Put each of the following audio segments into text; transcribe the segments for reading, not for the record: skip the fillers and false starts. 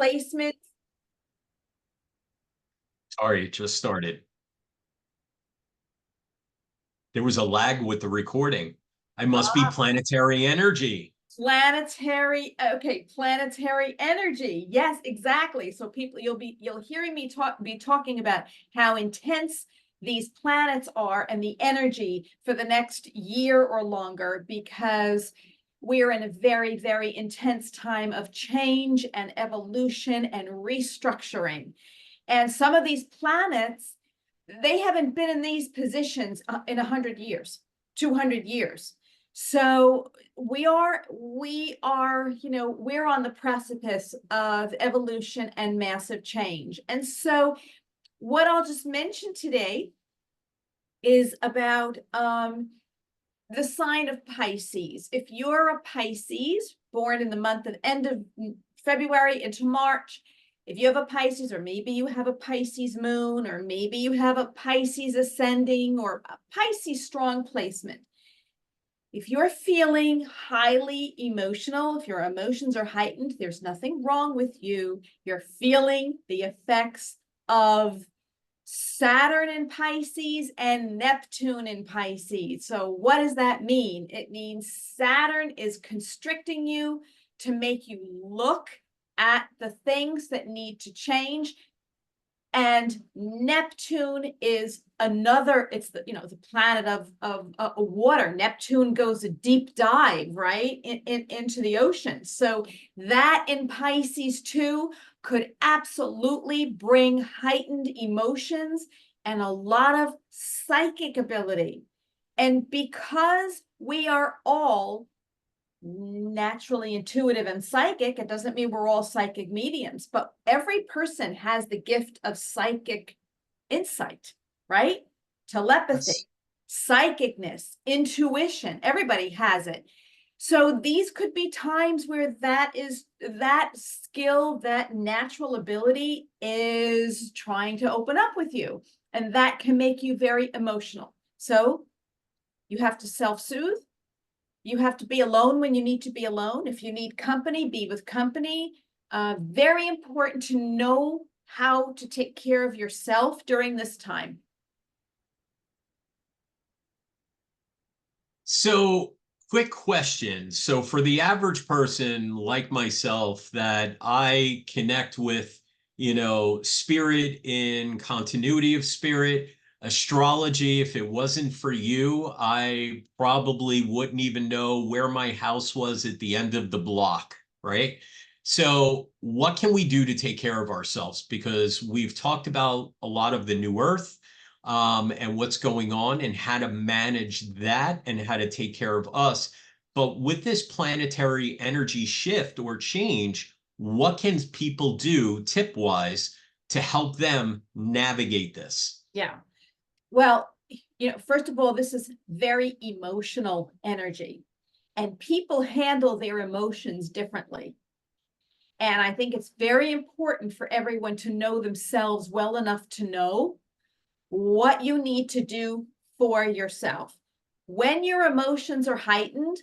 placement. Sorry, it just started. There was a lag with the recording. I must be planetary energy. Planetary, okay, planetary energy. Yes, exactly. So people, you'll hearing me be talking about how intense these planets are and the energy for the next year or longer, because we're in a very, very intense time of change and evolution and restructuring. And some of these planets, they haven't been in these positions in 100 years, 200 years. So we're on the precipice of evolution and massive change. And so what I'll just mention today is about the sign of Pisces. If you're a Pisces, born in the month of end of February into March, if you have a Pisces, or maybe you have a Pisces moon, or maybe you have a Pisces ascending, or a Pisces strong placement, if you're feeling highly emotional, if your emotions are heightened, there's nothing wrong with you. You're feeling the effects of Saturn in Pisces and Neptune in Pisces. So what does that mean? It means Saturn is constricting you to make you look at the things that need to change. And Neptune is another, it's the planet of water. Neptune goes a deep dive, right, into the ocean. So that in Pisces too could absolutely bring heightened emotions and a lot of psychic ability. And because we are all naturally intuitive and psychic, it doesn't mean we're all psychic mediums, but every person has the gift of psychic insight, right? Telepathy, psychicness, intuition, everybody has it. So these could be times where that skill, that natural ability is trying to open up with you, and that can make you very emotional. So you have to self-soothe. You have to be alone when you need to be alone. If you need company, be with company. Very important to know how to take care of yourself during this time. So, quick question. So, for the average person like myself that I connect with, spirit in continuity of spirit, astrology, if it wasn't for you, I probably wouldn't even know where my house was at the end of the block, right? So, what can we do to take care of ourselves? Because we've talked about a lot of the new earth, and what's going on and how to manage that and how to take care of us. But with this planetary energy shift or change, what can people do tip wise to help them navigate this? Yeah. Well, first of all, this is very emotional energy, and people handle their emotions differently. And I think it's very important for everyone to know themselves well enough to know what you need to do for yourself. When your emotions are heightened,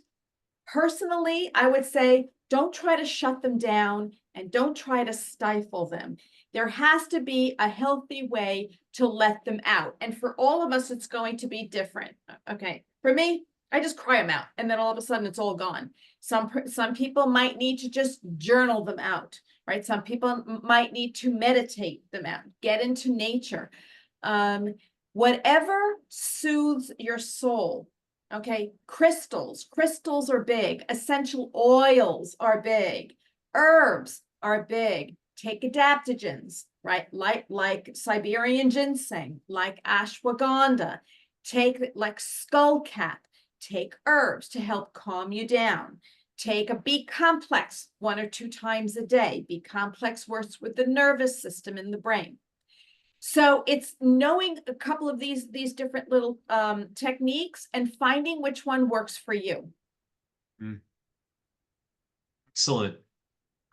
personally, I would say don't try to shut them down and don't try to stifle them. There has to be a healthy way to let them out. And for all of us, it's going to be different. Okay. For me, I just cry them out, and then all of a sudden it's all gone. Some people might need to just journal them out, right? Some people might need to meditate them out, get into nature. Whatever soothes your soul. Okay, crystals are big. Essential oils are big. Herbs are big. Take adaptogens, right? Like Siberian ginseng, like ashwagandha. Take like skullcap. Take herbs to help calm you down. Take a B complex 1 or 2 times a day. B complex works with the nervous system in the brain. So it's knowing a couple of these different little techniques and finding which one works for you. Excellent.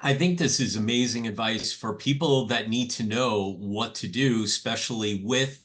I think this is amazing advice for people that need to know what to do, especially with,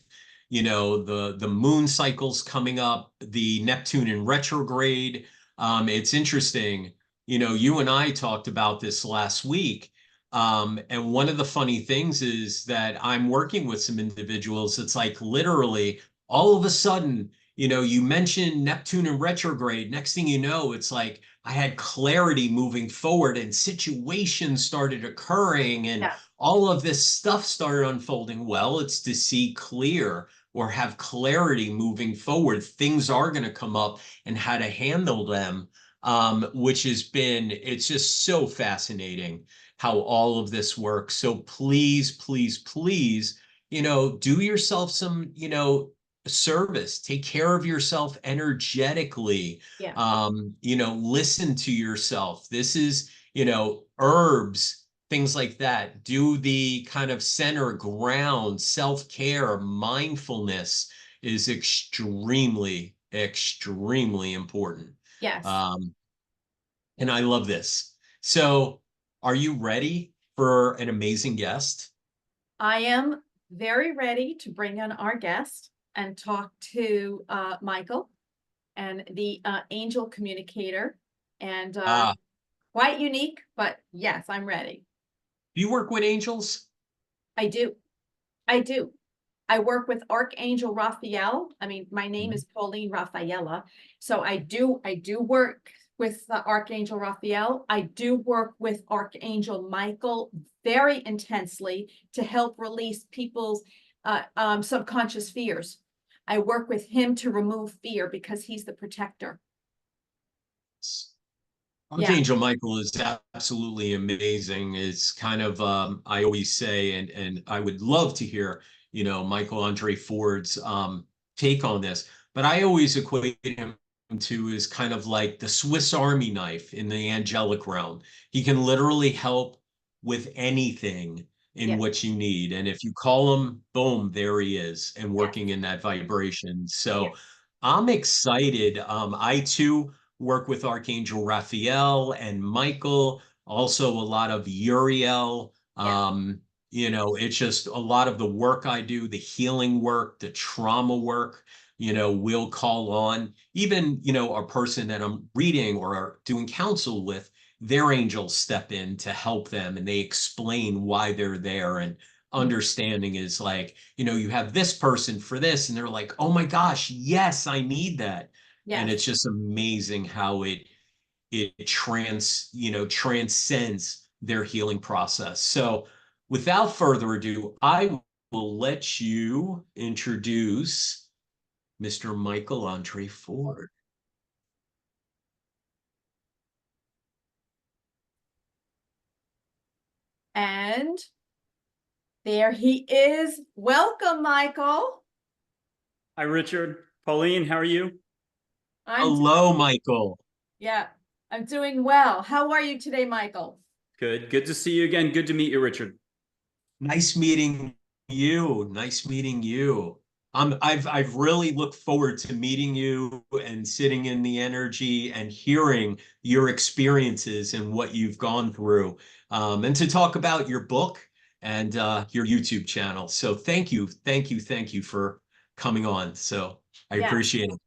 the moon cycles coming up, the Neptune in retrograde. It's interesting. You and I talked about this last week. And one of the funny things is that I'm working with some individuals. It's like literally all of a sudden, you mentioned Neptune in retrograde. Next thing you know, it's like I had clarity moving forward and situations started occurring and Yeah. all of this stuff started unfolding. Well, it's to see clear or have clarity moving forward. Things are going to come up and how to handle them, which it's just so fascinating how all of this works. So please, please, please, do yourself some, service. Take care of yourself energetically. Yeah. Listen to yourself. This is, herbs, things like that. Do the kind of center ground, self-care, mindfulness is extremely, extremely important. Yes. Um, and I love this. So, are you ready for an amazing guest? I am very ready to bring on our guest and talk to Michael and the angel communicator. And Uh, quite unique, but yes, I'm ready. do you work with angels? I do. I do. I work with Archangel Raphael. I mean, my name Mhm. is Pauline Rafaela. So I do work with Archangel Raphael. I do work with Archangel Michael very intensely to help release people's subconscious fears. I work with him to remove fear because he's the protector. Yeah. Archangel Michael is absolutely amazing. It's kind of I always say, and I would love to hear, Michael Andre Ford's take on this, but I always equate him to is kind of like the Swiss Army knife in the angelic realm. He can literally help with anything in Yeah. what you need. And if you call him, boom, there he is and Yes. working in that vibration. Yeah. So I'm excited. I too work with Archangel Raphael and Michael, also a lot of Uriel. Yeah. It's just a lot of the work I do, the healing work, the trauma work, will call on even, a person that I'm reading or doing counsel with, their angels step in to help them and they explain why they're there. And Mm. understanding is like, you have this person for this, and they're like, oh my gosh, yes, I need that. And Yes. it's just amazing how it transcends their healing process. So without further ado, I will let you introduce Mr. Michael Andre Ford. And there he is. Welcome, Michael. Hi, Richard. Pauline, how are you? I'm Hello, Michael. Yeah, I'm doing well. How are you today, Michael? Good. Good to see you again. Good to meet you, Richard. Nice meeting you. Nice meeting you. I've really looked forward to meeting you and sitting in the energy and hearing your experiences and what you've gone through, and to talk about your book and your YouTube channel. So thank you for coming on. So I Yes. appreciate it.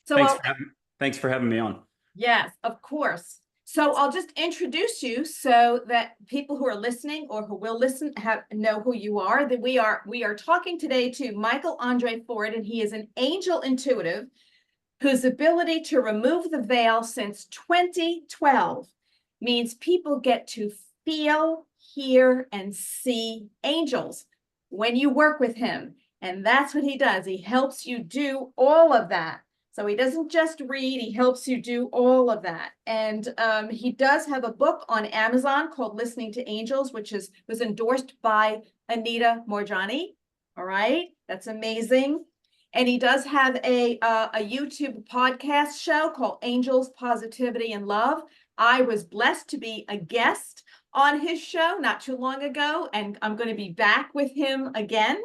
So Thanks I'll, for having, thanks for having me on. yes, of course. So I'll just introduce you so that people who are listening or who will listen know who you are. That we are talking today to Michael Andre Ford, and he is an angel intuitive whose ability to remove the veil since 2012 means people get to feel, hear, and see angels when you work with him. And that's what he does. He helps you do all of that. So he doesn't just read, he helps you do all of that. And he does have a book on Amazon called Listening to Angels, which was endorsed by Anita Morjani. All right, that's amazing. And he does have a YouTube podcast show called Angels, Positivity, and Love. I was blessed to be a guest on his show not too long ago, and I'm going to be back with him again.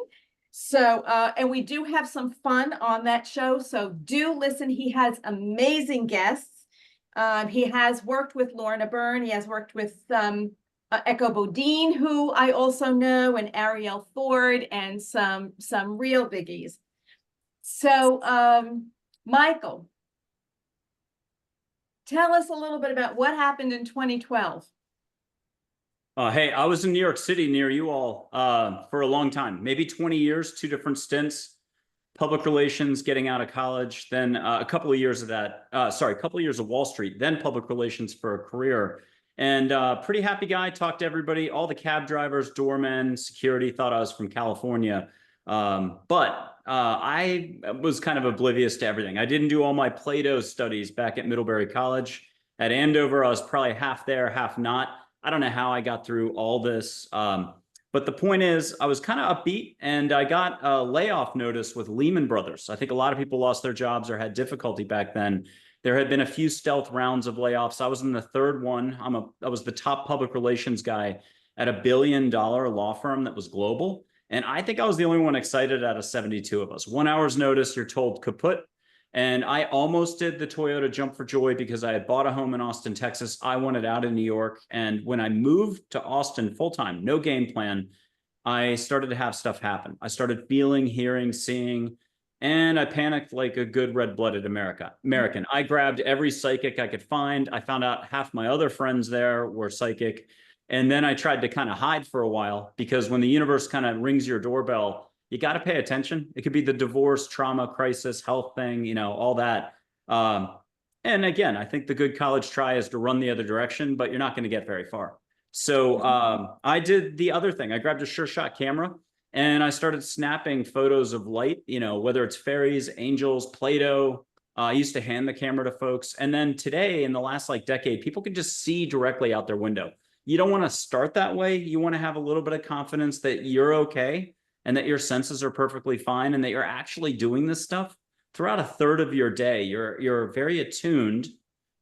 So, and we do have some fun on that show. So do listen. He has amazing guests. He has worked with Lorna Byrne. He has worked with Echo Bodine, who I also know, and Ariel Ford, and some real biggies. So, Michael, tell us a little bit about what happened in 2012. Hey, I was in New York City near you all for a long time, maybe 20 years, two different stints, public relations, getting out of college, then a couple of years of that, a couple of years of Wall Street, then public relations for a career. And pretty happy guy, talked to everybody, all the cab drivers, doormen, security, thought I was from California. But I was kind of oblivious to everything. I didn't do all my Plato studies back at Middlebury College. At Andover, I was probably half there, half not. I don't know how I got through all this. But the point is, I was kind of upbeat and I got a layoff notice with Lehman Brothers. I think a lot of people lost their jobs or had difficulty back then. There had been a few stealth rounds of layoffs. I was in the third one. I was the top public relations guy at $1 billion law firm that was global. And I think I was the only one excited out of 72 of us. 1 hour's notice, you're told kaput. And I almost did the Toyota jump for joy because I had bought a home in Austin, Texas. I wanted out of New York. And when I moved to Austin full-time, no game plan, I started to have stuff happen. I started feeling, hearing, seeing, and I panicked like a good red-blooded American. I grabbed every psychic I could find. I found out half my other friends there were psychic. And then I tried to kind of hide for a while because when the universe kind of rings your doorbell, you got to pay attention. It could be the divorce, trauma, crisis, health thing, you know, all that. And again, I think the good college try is to run the other direction, but you're not going to get very far. So I did the other thing. I grabbed a Sure Shot camera and I started snapping photos of light, you know, whether it's fairies, angels, Play-Doh. I used to hand the camera to folks. And then today, in the last like decade, people can just see directly out their window. You don't want to start that way. You want to have a little bit of confidence that you're okay and that your senses are perfectly fine and that you're actually doing this stuff throughout a third of your day. You're very attuned,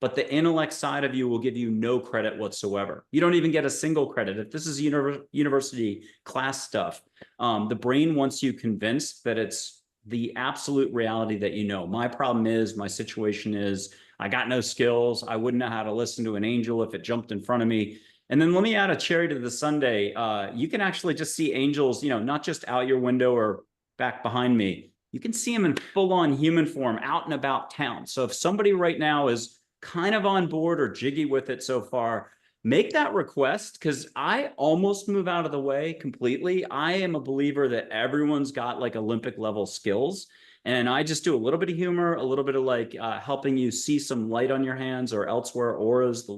but the intellect side of you will give you no credit whatsoever. You don't even get a single credit. If this is university class stuff, the brain wants you convinced that it's the absolute reality that you know. My problem is, my situation is, I got no skills. I wouldn't know how to listen to an angel if it jumped in front of me. And then let me add a cherry to the sundae. You can actually just see angels, you know, not just out your window or back behind me. You can see them in full-on human form out and about town. So if somebody right now is kind of on board or jiggy with it so far, make that request because I almost move out of the way completely. I am a believer that everyone's got like Olympic level skills. And I just do a little bit of humor, a little bit of like helping you see some light on your hands or elsewhere, auras,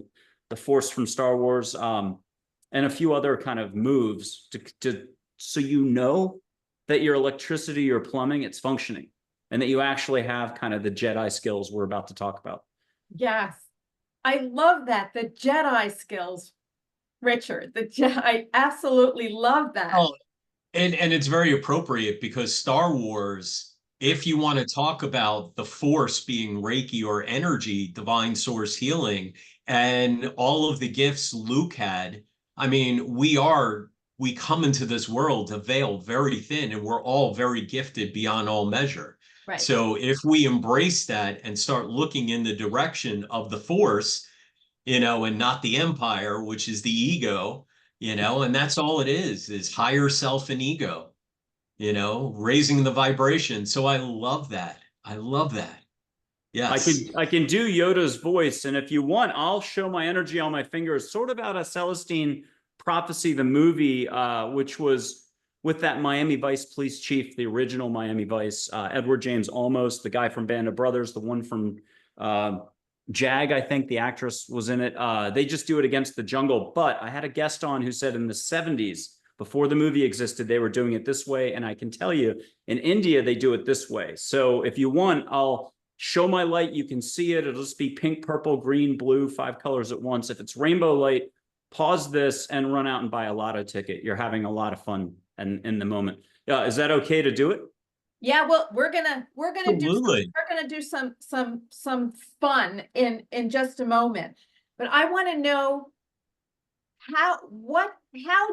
the Force from Star Wars, and a few other kind of moves so you know that your electricity, your plumbing, it's functioning, and that you actually have kind of the Jedi skills we're about to talk about. Yes, I love that, the Jedi skills, Richard. I absolutely love that. Oh, and it's very appropriate because Star Wars, if you want to talk about the Force being Reiki or energy, divine source healing, and all of the gifts Luke had, I mean, we come into this world a veil very thin, and we're all very gifted beyond all measure. Right. So if we embrace that and start looking in the direction of the Force, you know, and not the Empire, which is the ego, you know, and that's all it is higher self and ego, you know, raising the vibration. So I love that. I love that. Yes. I can do Yoda's voice, and if you want, I'll show my energy on my fingers, sort of out of Celestine Prophecy, the movie, which was with that Miami Vice police chief, the original Miami Vice, Edward James Olmos, the guy from Band of Brothers, the one from Jag, I think the actress was in it. They just do it against the jungle. But I had a guest on who said in the 70s, before the movie existed, they were doing it this way. And I can tell you, in India, they do it this way. So if you want, I'll show my light. You can see it. It'll just be pink, purple, green, blue, 5 colors at once. If it's rainbow light, pause this and run out and buy a lotto ticket. You're having a lot of fun in the moment. Is that okay to do it? Yeah, well, we're gonna Absolutely. do some fun in just a moment. But I want to know how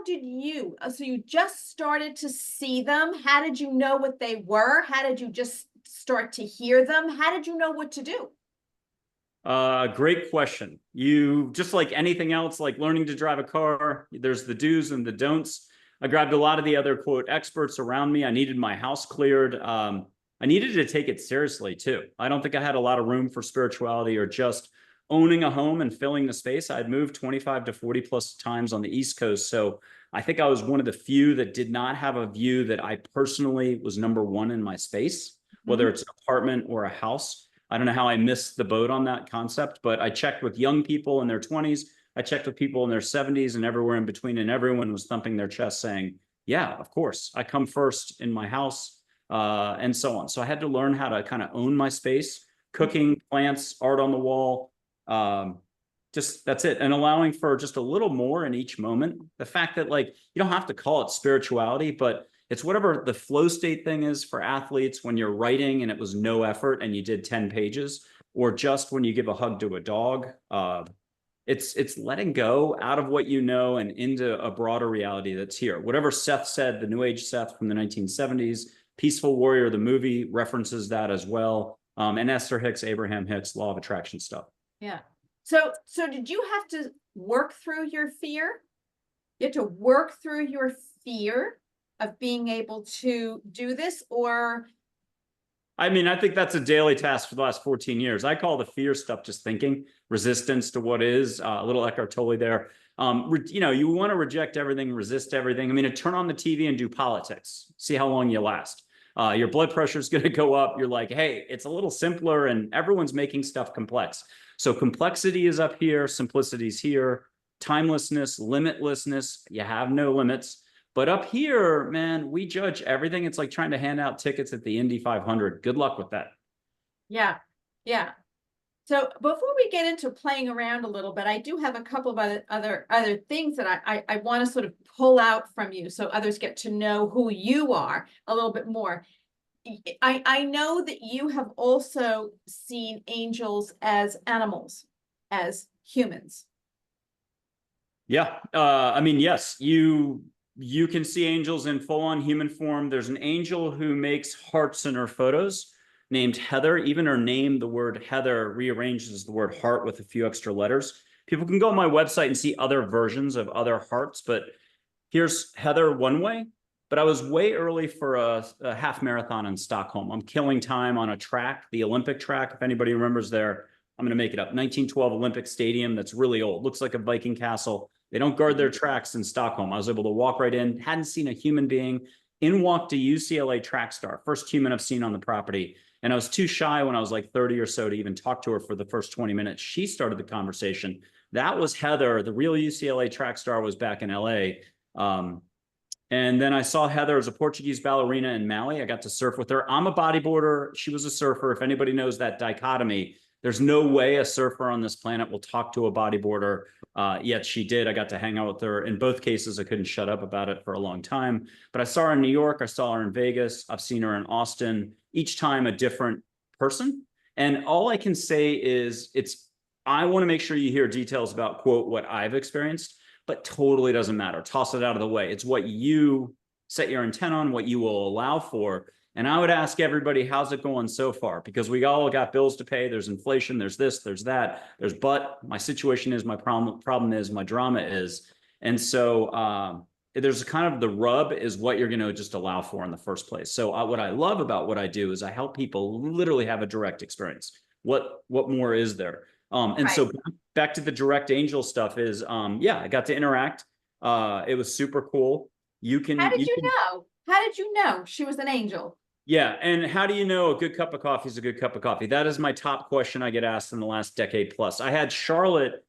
did you, so you just started to see them? How did you know what they were? How did you just start to hear them? How did you know what to do? Great question. You, just like anything else, like learning to drive a car, there's the do's and the don'ts. I grabbed a lot of the other quote experts around me. I needed my house cleared. I needed to take it seriously too. I don't think I had a lot of room for spirituality or just owning a home and filling the space. I'd moved 25 to 40 plus times on the East Coast. So I think I was one of the few that did not have a view that I personally was number one in my space, whether it's an apartment or a house. I don't know how I missed the boat on that concept, but I checked with young people in their 20s. I checked with people in their 70s and everywhere in between, and everyone was thumping their chest saying, yeah, of course, I come first in my house, and so on. So I had to learn how to kind of own my space, cooking, plants, art on the wall, just that's it. And allowing for just a little more in each moment. The fact that like, you don't have to call it spirituality, but it's whatever the flow state thing is for athletes when you're writing and it was no effort and you did 10 pages, or just when you give a hug to a dog. It's letting go out of what you know and into a broader reality that's here. Whatever Seth said, the New Age Seth from the 1970s, Peaceful Warrior, the movie references that as well. And Esther Hicks, Abraham Hicks, Law of Attraction stuff. Yeah. So did you have to work through your fear? You had to work through your fear of being able to do this, or? I mean, I think that's a daily task for the last 14 years. I call the fear stuff just thinking, resistance to what is, a little Eckhart Tolle there. You know, you want to reject everything, resist everything. I mean, to turn on the TV and do politics, see how long you last. Your blood pressure is going to go up. You're like, hey, it's a little simpler and everyone's making stuff complex. So complexity is up here, simplicity is here, timelessness, limitlessness, you have no limits. But up here, man, we judge everything. It's like trying to hand out tickets at the Indy 500. Good luck with that. Yeah. Yeah. So before we get into playing around a little bit, I do have a couple of other things that I want to sort of pull out from you so others get to know who you are a little bit more. I know that you have also seen angels as animals, as humans. Yeah. I mean, yes, you can see angels in full-on human form. There's an angel who makes hearts in her photos named Heather. Even her name, the word Heather, rearranges the word heart with a few extra letters. People can go on my website and see other versions of other hearts, but here's Heather one way. But I was way early for a half marathon in Stockholm. I'm killing time on a track, the Olympic track. If anybody remembers there, I'm going to make it up. 1912 Olympic Stadium. That's really old. Looks like a Viking castle. They don't guard their tracks in Stockholm. I was able to walk right in. Hadn't seen a human being. In walked a UCLA track star. First human I've seen on the property. And I was too shy when I was like 30 or so to even talk to her for the first 20 minutes. She started the conversation. That was Heather. The real UCLA track star was back in LA. And then I saw Heather as a Portuguese ballerina in Maui. I got to surf with her. I'm a bodyboarder. She was a surfer. If anybody knows that dichotomy, there's no way a surfer on this planet will talk to a bodyboarder. Yet she did. I got to hang out with her. In both cases, I couldn't shut up about it for a long time. But I saw her in New York. I saw her in Vegas. I've seen her in Austin. Each time a different person. And all I can say is I want to make sure you hear details about, quote, what I've experienced, but totally doesn't matter. Toss it out of the way. It's what you set your intent on, what you will allow for. And I would ask everybody, how's it going so far? Because we all got bills to pay. There's inflation, there's this, there's that, but my situation is, my problem is, my drama is. And so there's kind of the rub is what you're going to just allow for in the first place. So what I love about what I do is I help people literally have a direct experience. What more is there? And so back to the direct angel stuff is, yeah, I got to interact. It was super cool. How did you know? How did you know she was an angel? Yeah. And how do you know a good cup of coffee is a good cup of coffee? That is my top question I get asked in the last decade plus. I had Charlotte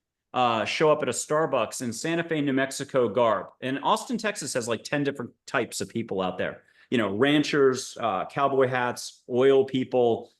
show up at a Starbucks in Santa Fe, New Mexico garb. And Austin, Texas has like 10 different types of people out there. You know, ranchers, cowboy hats, oil people,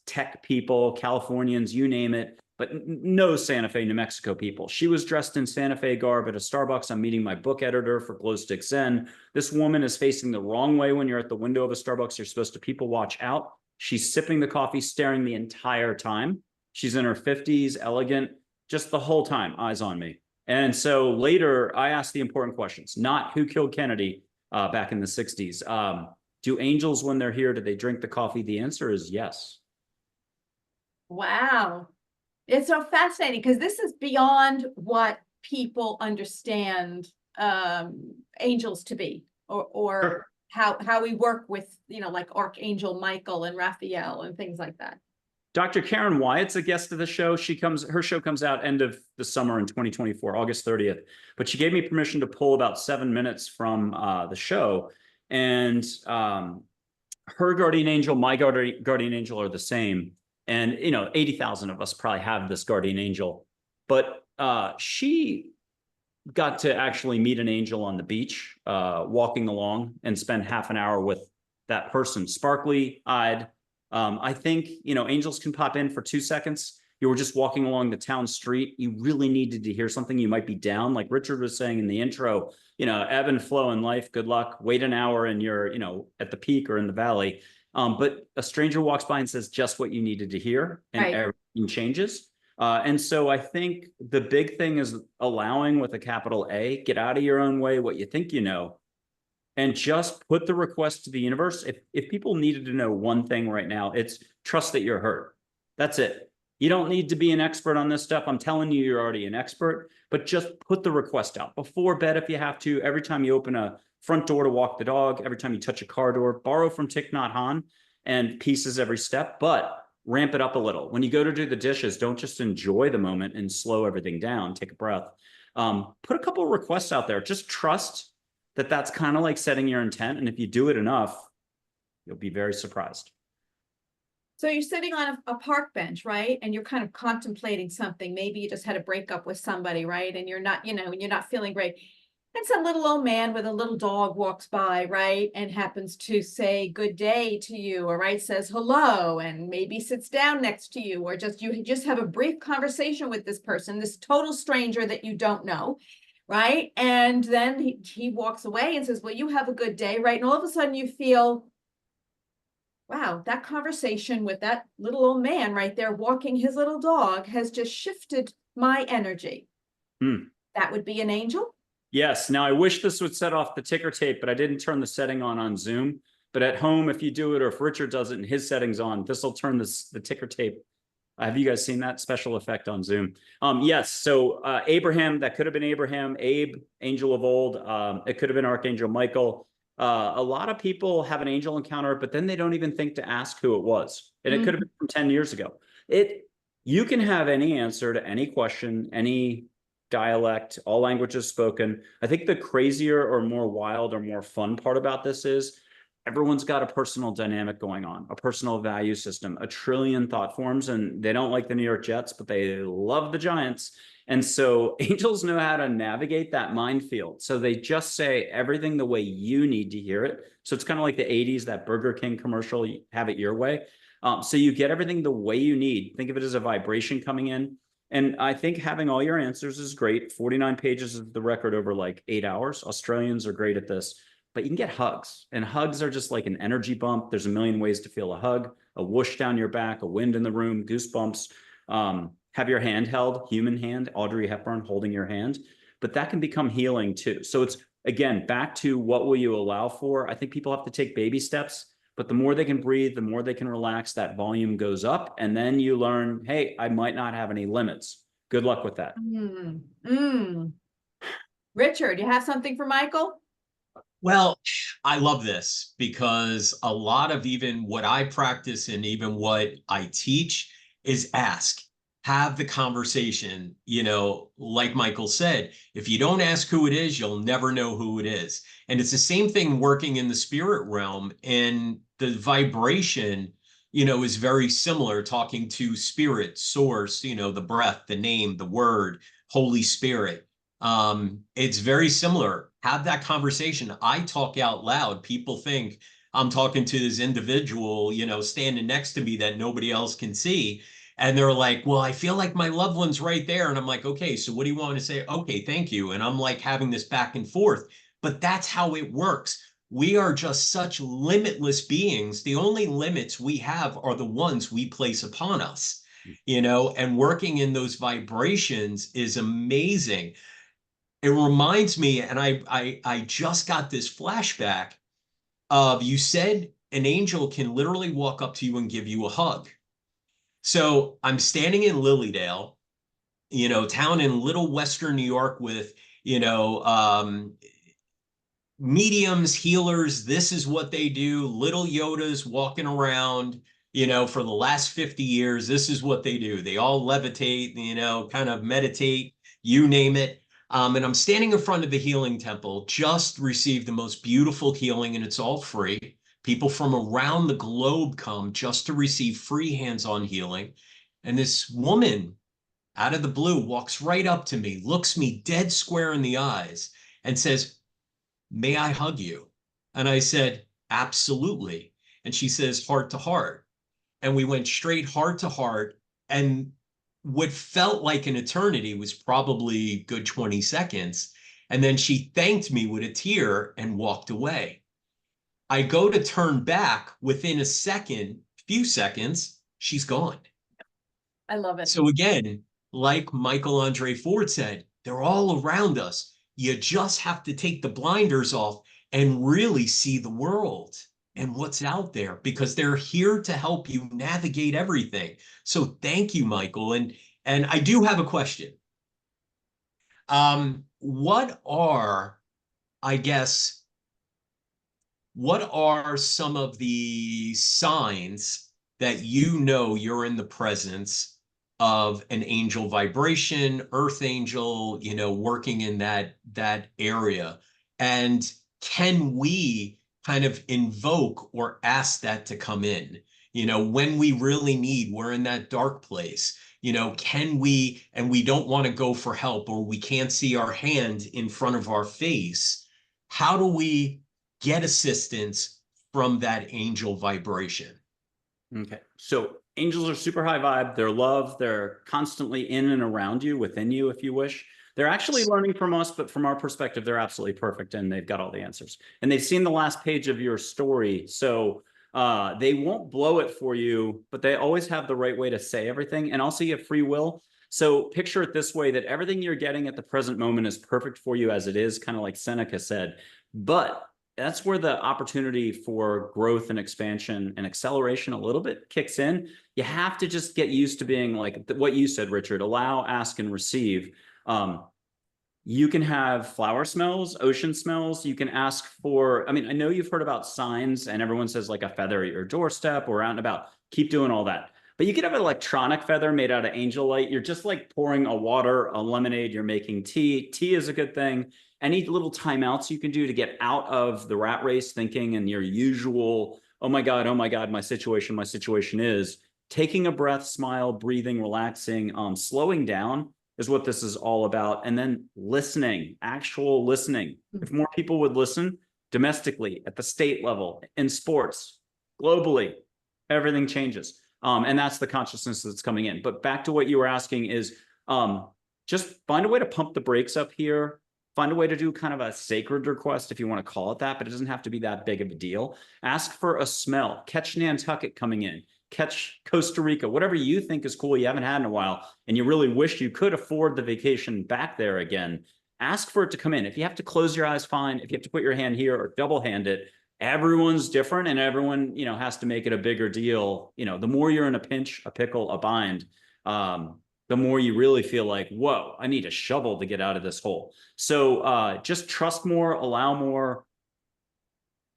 tech people, Californians, you name it. But no Santa Fe, New Mexico people. She was dressed in Santa Fe garb at a Starbucks. I'm meeting my book editor for Glowstick Zen. This woman is facing the wrong way when you're at the window of a Starbucks. You're supposed to people watch out. She's sipping the coffee, staring the entire time. She's in her 50s, elegant, just the whole time, eyes on me. And so later, I asked the important questions, not who killed Kennedy back in the 60s. Do angels, when they're here, do they drink the coffee? The answer is yes. Wow. It's so fascinating because this is beyond what people understand angels to be, or how we work with, you know, like Archangel Michael and Raphael and things like that. Dr. Karen Wyatt's a guest of the show. Her show comes out end of the summer in 2024, August 30th. But she gave me permission to pull about 7 minutes from the show. And her guardian angel, my guardian angel are the same. And, 80,000 of us probably have this guardian angel. But she got to actually meet an angel on the beach, walking along, and spend half an hour with that person, sparkly eyed. I think, angels can pop in for 2 seconds. You were just walking along the town street. You really needed to hear something. You might be down, like Richard was saying in the intro, ebb and flow in life. Good luck. Wait an hour and you're, at the peak or in the valley. But a stranger walks by and says just what you needed to hear, and Right. everything changes. And so I think the big thing is allowing, with a capital A, get out of your own way what you think you know, and just put the request to the universe. If people needed to know one thing right now, it's trust that you're heard. That's it. You don't need to be an expert on this stuff. I'm telling you, you're already an expert, but just put the request out before bed if you have to. Every time you open a front door to walk the dog, every time you touch a car door, borrow from Thich Nhat Hanh and pieces every step, but ramp it up a little. When you go to do the dishes, don't just enjoy the moment and slow everything down. Take a breath. Put a couple of requests out there. Just trust that that's kind of like setting your intent. And if you do it enough, you'll be very surprised. So you're sitting on a park bench, right? And you're kind of contemplating something. Maybe you just had a breakup with somebody, right? And you're not, you're not feeling great. And some little old man with a little dog walks by, right? And happens to say good day to you, or right, says hello, and maybe sits down next to you, or you just have a brief conversation with this person, this total stranger that you don't know, right? And then he walks away and says, well, you have a good day, right? And all of a sudden you feel, wow, that conversation with that little old man right there walking his little dog has just shifted my energy. That would be an angel? Yes. Now, I wish this would set off the ticker tape, but I didn't turn the setting on Zoom. But at home, if you do it, or if Richard does it and his settings on, this will turn the ticker tape. Have you guys seen that special effect on Zoom? Yes. So Abraham, that could have been Abraham, Abe, angel of old. It could have been Archangel Michael. A lot of people have an angel encounter, but then they don't even think to ask who it was. And it could have been from 10 years ago. You can have any answer to any question, any dialect, all languages spoken. I think the crazier or more wild or more fun part about this is everyone's got a personal dynamic going on, a personal value system, a trillion thought forms, and they don't like the New York Jets, but they love the Giants. And so angels know how to navigate that minefield. So they just say everything the way you need to hear it. So it's kind of like the 80s, that Burger King commercial, you have it your way. So you get everything the way you need. Think of it as a vibration coming in. And I think having all your answers is great. 49 pages is the record over like 8 hours. Australians are great at this, but you can get hugs, and hugs are just like an energy bump. There's a million ways to feel a hug: a whoosh down your back, a wind in the room, goosebumps. Have your hand held, human hand, Audrey Hepburn holding your hand, but that can become healing too. So it's, again, back to what will you allow for? I think people have to take baby steps. But the more they can breathe, the more they can relax, that volume goes up. And then you learn, hey, I might not have any limits. Good luck with that. Richard, you have something for Michael? Well, I love this because a lot of even what I practice and even what I teach is ask. Have the conversation, like Michael said, if you don't ask who it is, you'll never know who it is. And it's the same thing working in the spirit realm, and the vibration, is very similar, talking to spirit, source, the breath, the name, the word, Holy Spirit. It's very similar. Have that conversation. I talk out loud. People think I'm talking to this individual, standing next to me that nobody else can see. And they're like, well, I feel like my loved one's right there. And I'm like, okay, so what do you want to say? Okay, thank you. And I'm like having this back and forth, but that's how it works. We are just such limitless beings. The only limits we have are the ones we place upon us, and working in those vibrations is amazing. It reminds me, and I just got this flashback of, you said an angel can literally walk up to you and give you a hug. So I'm standing in Lilydale, town in little Western New York with, mediums, healers. This is what they do. Little Yodas walking around, for the last 50 years, this is what they do. They all levitate, kind of meditate, you name it. And I'm standing in front of the healing temple, just received the most beautiful healing, and it's all free. People from around the globe come just to receive free hands-on healing. And this woman out of the blue walks right up to me, looks me dead square in the eyes, and says, "May I hug you?" And I said, "Absolutely." And she says, "Heart to heart." And we went straight heart to heart. And what felt like an eternity was probably a good 20 seconds. And then she thanked me with a tear and walked away. I go to turn back within a few seconds, she's gone. I love it. So again, like Michael Andre Ford said, they're all around us. You just have to take the blinders off and really see the world and what's out there, because they're here to help you navigate everything. So thank you, Michael. And I do have a question. What are some of the signs that you're in the presence of an angel vibration, earth angel, working in that area? And can we kind of invoke or ask that to come in? When we really need, we're in that dark place. Can we, and we don't want to go for help, or we can't see our hand in front of our face, how do we get assistance from that angel vibration? Okay. So angels are super high vibe. They're love. They're constantly in and around you, within you, if you wish. They're actually learning from us, but from our perspective, they're absolutely perfect, and they've got all the answers. And they've seen the last page of your story. So they won't blow it for you, but they always have the right way to say everything. And also you have free will. So picture it this way, that everything you're getting at the present moment is perfect for you as it is, kind of like Seneca said. But that's where the opportunity for growth and expansion and acceleration a little bit kicks in. You have to just get used to being like what you said, Richard: allow, ask, and receive. You can have flower smells, ocean smells. You can ask for, I know you've heard about signs, and everyone says like a feather at your doorstep or out and about. Keep doing all that. But you could have an electronic feather made out of angel light. You're just like pouring a water, a lemonade, you're making tea. Tea is a good thing. Any little timeouts you can do to get out of the rat race thinking and your usual, oh my God, my situation is taking a breath, smile, breathing, relaxing, slowing down is what this is all about. And then listening, actual listening. If more people would listen domestically, at the state level, in sports, globally, everything changes. And that's the consciousness that's coming in. But back to what you were asking is just find a way to pump the brakes up here. Find a way to do kind of a sacred request, if you want to call it that, but it doesn't have to be that big of a deal. Ask for a smell. Catch Nantucket coming in. Catch Costa Rica, whatever you think is cool you haven't had in a while, and you really wish you could afford the vacation back there again. Ask for it to come in. If you have to close your eyes, fine. If you have to put your hand here or double hand it, everyone's different, and everyone, has to make it a bigger deal. The more you're in a pinch, a pickle, a bind, the more you really feel like, whoa, I need a shovel to get out of this hole. So just trust more, allow more.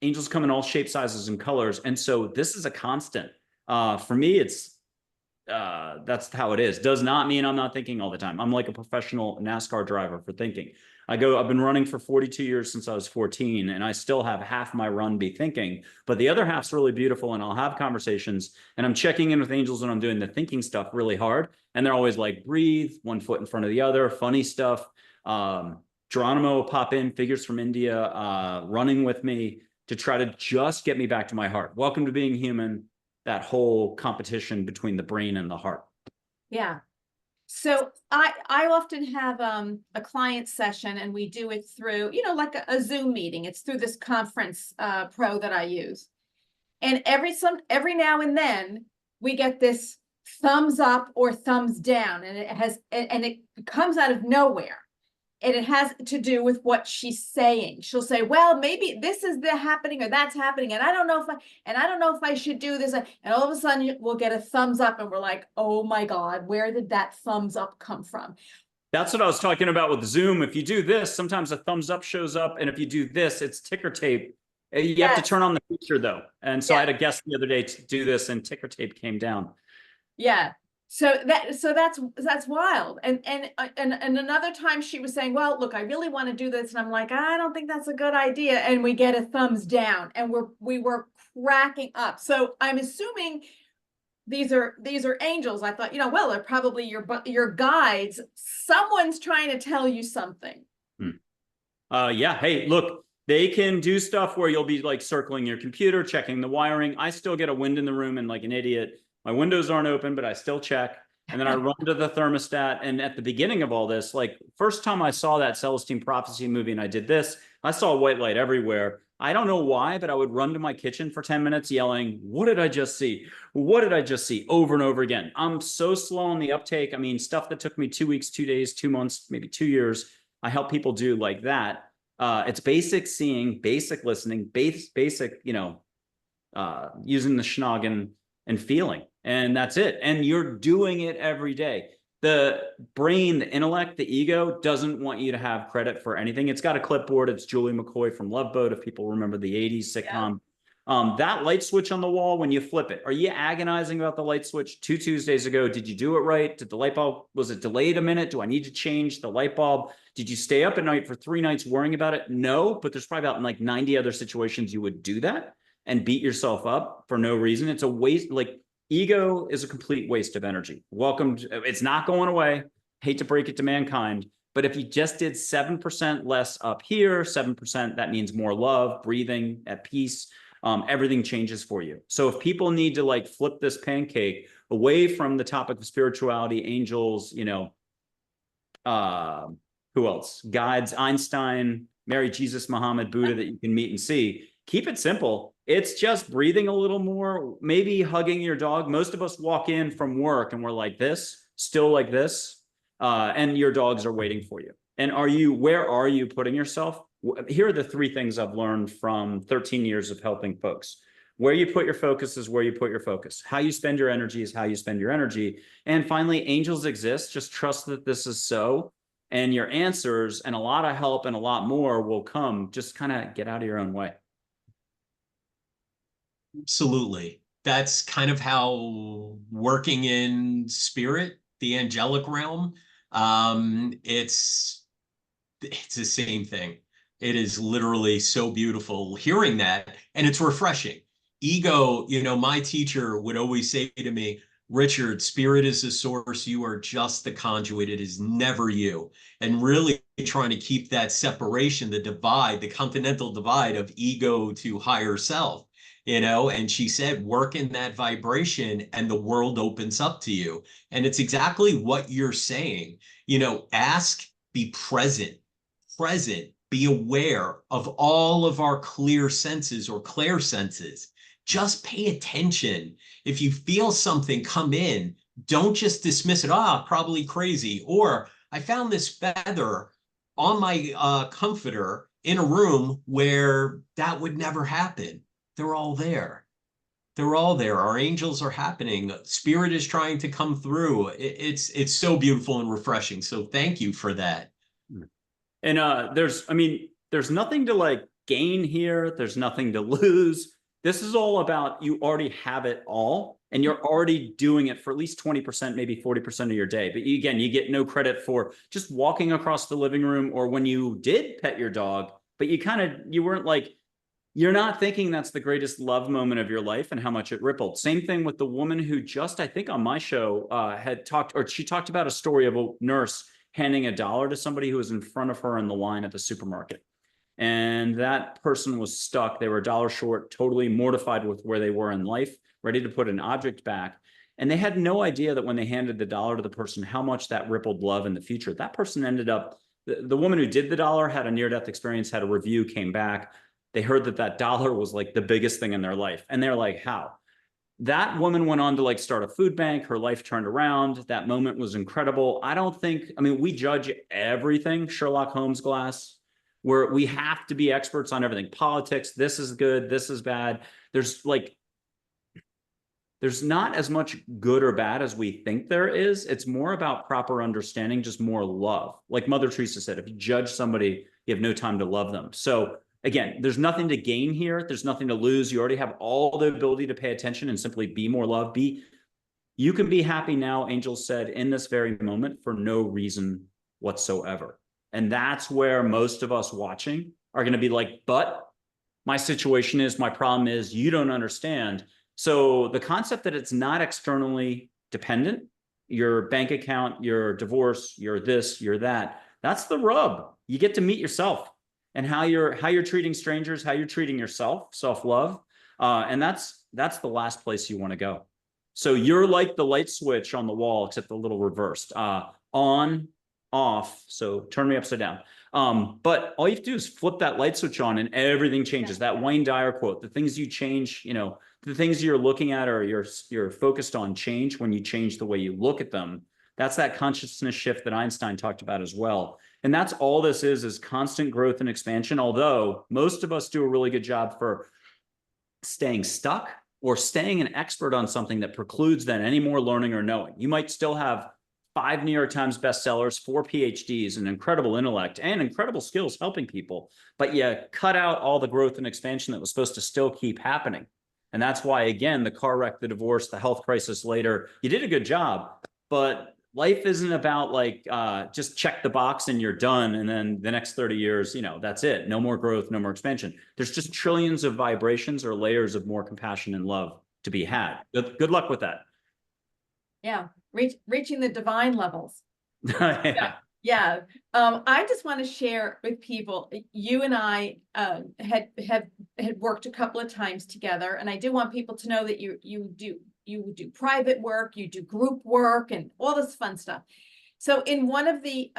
Angels come in all shapes, sizes, and colors. And so this is a constant. For me, it's that's how it is. Does not mean I'm not thinking all the time. I'm like a professional NASCAR driver for thinking. I've been running for 42 years since I was 14, and I still have half my run be thinking, but the other half's really beautiful, and I'll have conversations, and I'm checking in with angels when I'm doing the thinking stuff really hard, and they're always like, breathe, one foot in front of the other, funny stuff. Geronimo will pop in, figures from India, running with me to try to just get me back to my heart. Welcome to being human. That whole competition between the brain and the heart. Yeah. So I often have a client session, and we do it through, like a Zoom meeting. It's through this conference pro that I use. And every now and then we get this thumbs up or thumbs down, and it comes out of nowhere. And it has to do with what she's saying. She'll say, well, maybe this is happening or that's happening. And I don't know if I should do this. And all of a sudden we'll get a thumbs up, and we're like, oh my God, where did that thumbs up come from? That's what I was talking about with Zoom. If you do this, sometimes a thumbs up shows up. And if you do this, it's ticker tape You have to Yes. turn on the feature though. And so I Yeah. had a guest the other day to do this and ticker tape came down. Yeah. So that's wild. And another time she was saying, well, look, I really want to do this. And I'm like, I don't think that's a good idea. And we get a thumbs down and we were cracking up. So I'm assuming these are angels. I thought, well, they're probably your guides. Someone's trying to tell you something. Yeah. Hey, look, they can do stuff where you'll be like circling your computer, checking the wiring. I still get a wind in the room and like an idiot. My windows aren't open, but I still check. And then I run to the thermostat. And at the beginning of all this, like first time I saw that Celestine Prophecy movie and I did this, I saw white light everywhere. I don't know why, but I would run to my kitchen for 10 minutes yelling, what did I just see? What did I just see? Over and over again. I'm so slow on the uptake. I mean, stuff that took me 2 weeks, 2 days, 2 months, maybe 2 years. I help people do like that. It's basic seeing, basic listening, basic, using the schnoggin and feeling. And that's it. And you're doing it every day. The brain, the intellect, the ego doesn't want you to have credit for anything. It's got a clipboard. It's Julie McCoy from Love Boat, if people remember the 80s sitcom. Yeah. That light switch on the wall, when you flip it, are you agonizing about the light switch 2 Tuesdays ago? Did you do it right? Did the light bulb, was it delayed a minute? Do I need to change the light bulb? Did you stay up at night for 3 nights worrying about it? No, but there's probably about like 90 other situations you would do that and beat yourself up for no reason. It's a waste. Like ego is a complete waste of energy. Welcome. It's not going away. Hate to break it to mankind. But if you just did 7% less up here, 7%, that means more love, breathing, at peace. Everything changes for you. So if people need to like flip this pancake away from the topic of spirituality, angels, who else? Guides, Einstein, Mary, Jesus, Muhammad, Buddha that you can meet and see. Keep it simple. It's just breathing a little more, maybe hugging your dog. Most of us walk in from work and we're like this, still like this, and your dogs are waiting for you. And where are you putting yourself? Here are the 3 things I've learned from 13 years of helping folks. Where you put your focus is where you put your focus. How you spend your energy is how you spend your energy. And finally, angels exist. Just trust that this is so. And your answers and a lot of help and a lot more will come. Just kind of get out of your own way. Absolutely. That's kind of how working in spirit, the angelic realm, it's the same thing. It is literally so beautiful hearing that, and it's refreshing. Ego, my teacher would always say to me, Richard, spirit is the source. You are just the conduit. It is never you. And really trying to keep that separation, the divide, the continental divide of ego to higher self, and she said, work in that vibration and the world opens up to you. And it's exactly what you're saying. Ask, be present, be aware of all of our clear senses or clairsenses. Just pay attention. If you feel something come in, don't just dismiss it. Probably crazy. Or I found this feather on my comforter in a room where that would never happen. They're all there. They're all there. Our angels are happening. Spirit is trying to come through. It's so beautiful and refreshing. So thank you for that. And there's nothing to like gain here. There's nothing to lose. This is all about you already have it all and you're already doing it for at least 20%, maybe 40% of your day. But you get no credit for just walking across the living room or when you did pet your dog, but you weren't like, you're not thinking that's the greatest love moment of your life and how much it rippled. Same thing with the woman who just, I think on my show, she talked about a story of a nurse handing $1 to somebody who was in front of her in the line at the supermarket. And that person was stuck. They were $1 short, totally mortified with where they were in life, ready to put an object back. And they had no idea that when they handed the $1 to the person, how much that rippled love in the future. That person ended up, the woman who did the $1 had a near-death experience, had a review, came back. They heard that $1 was like the biggest thing in their life. And they're like, how? That woman went on to like start a food bank. Her life turned around. That moment was incredible. We judge everything Sherlock Holmes glass, where we have to be experts on everything. Politics, this is good, this is bad. There's not as much good or bad as we think there is. It's more about proper understanding, just more love. Like Mother Teresa said, if you judge somebody, you have no time to love them. So again, there's nothing to gain here. There's nothing to lose. You already have all the ability to pay attention and simply be more love. You can be happy now, Angel said, in this very moment for no reason whatsoever. And that's where most of us watching are going to be like, but my situation is, my problem is, you don't understand. So the concept that it's not externally dependent, your bank account, your divorce, your this, your that, that's the rub. You get to meet yourself and how you're treating strangers, how you're treating yourself, self-love. And that's the last place you want to go. So you're like the light switch on the wall, except a little reversed, on, off. So turn me upside down. But all you have to do is flip that light switch on and everything changes. Yeah. That Wayne Dyer quote, the things you change, you know, the things you're looking at or you're focused on change when you change the way you look at them. That's that consciousness shift that Einstein talked about as well. And that's all this is constant growth and expansion. Although most of us do a really good job for staying stuck or staying an expert on something that precludes then any more learning or knowing. You might still have 5 New York Times bestsellers, 4 PhDs, an incredible intellect and incredible skills helping people, but you cut out all the growth and expansion that was supposed to still keep happening. And that's why, again, the car wreck, the divorce, the health crisis later, you did a good job, but life isn't about like, just check the box and you're done. And then the next 30 years, you know, that's it. No more growth, no more expansion. There's just trillions of vibrations or layers of more compassion and love to be had. Good luck with that. Yeah. Reaching the divine levels. Yeah. Yeah. I just want to share with people, you and I had worked a couple of times together, and I do want people to know that you do private work, you do group work and all this fun stuff. So in one of the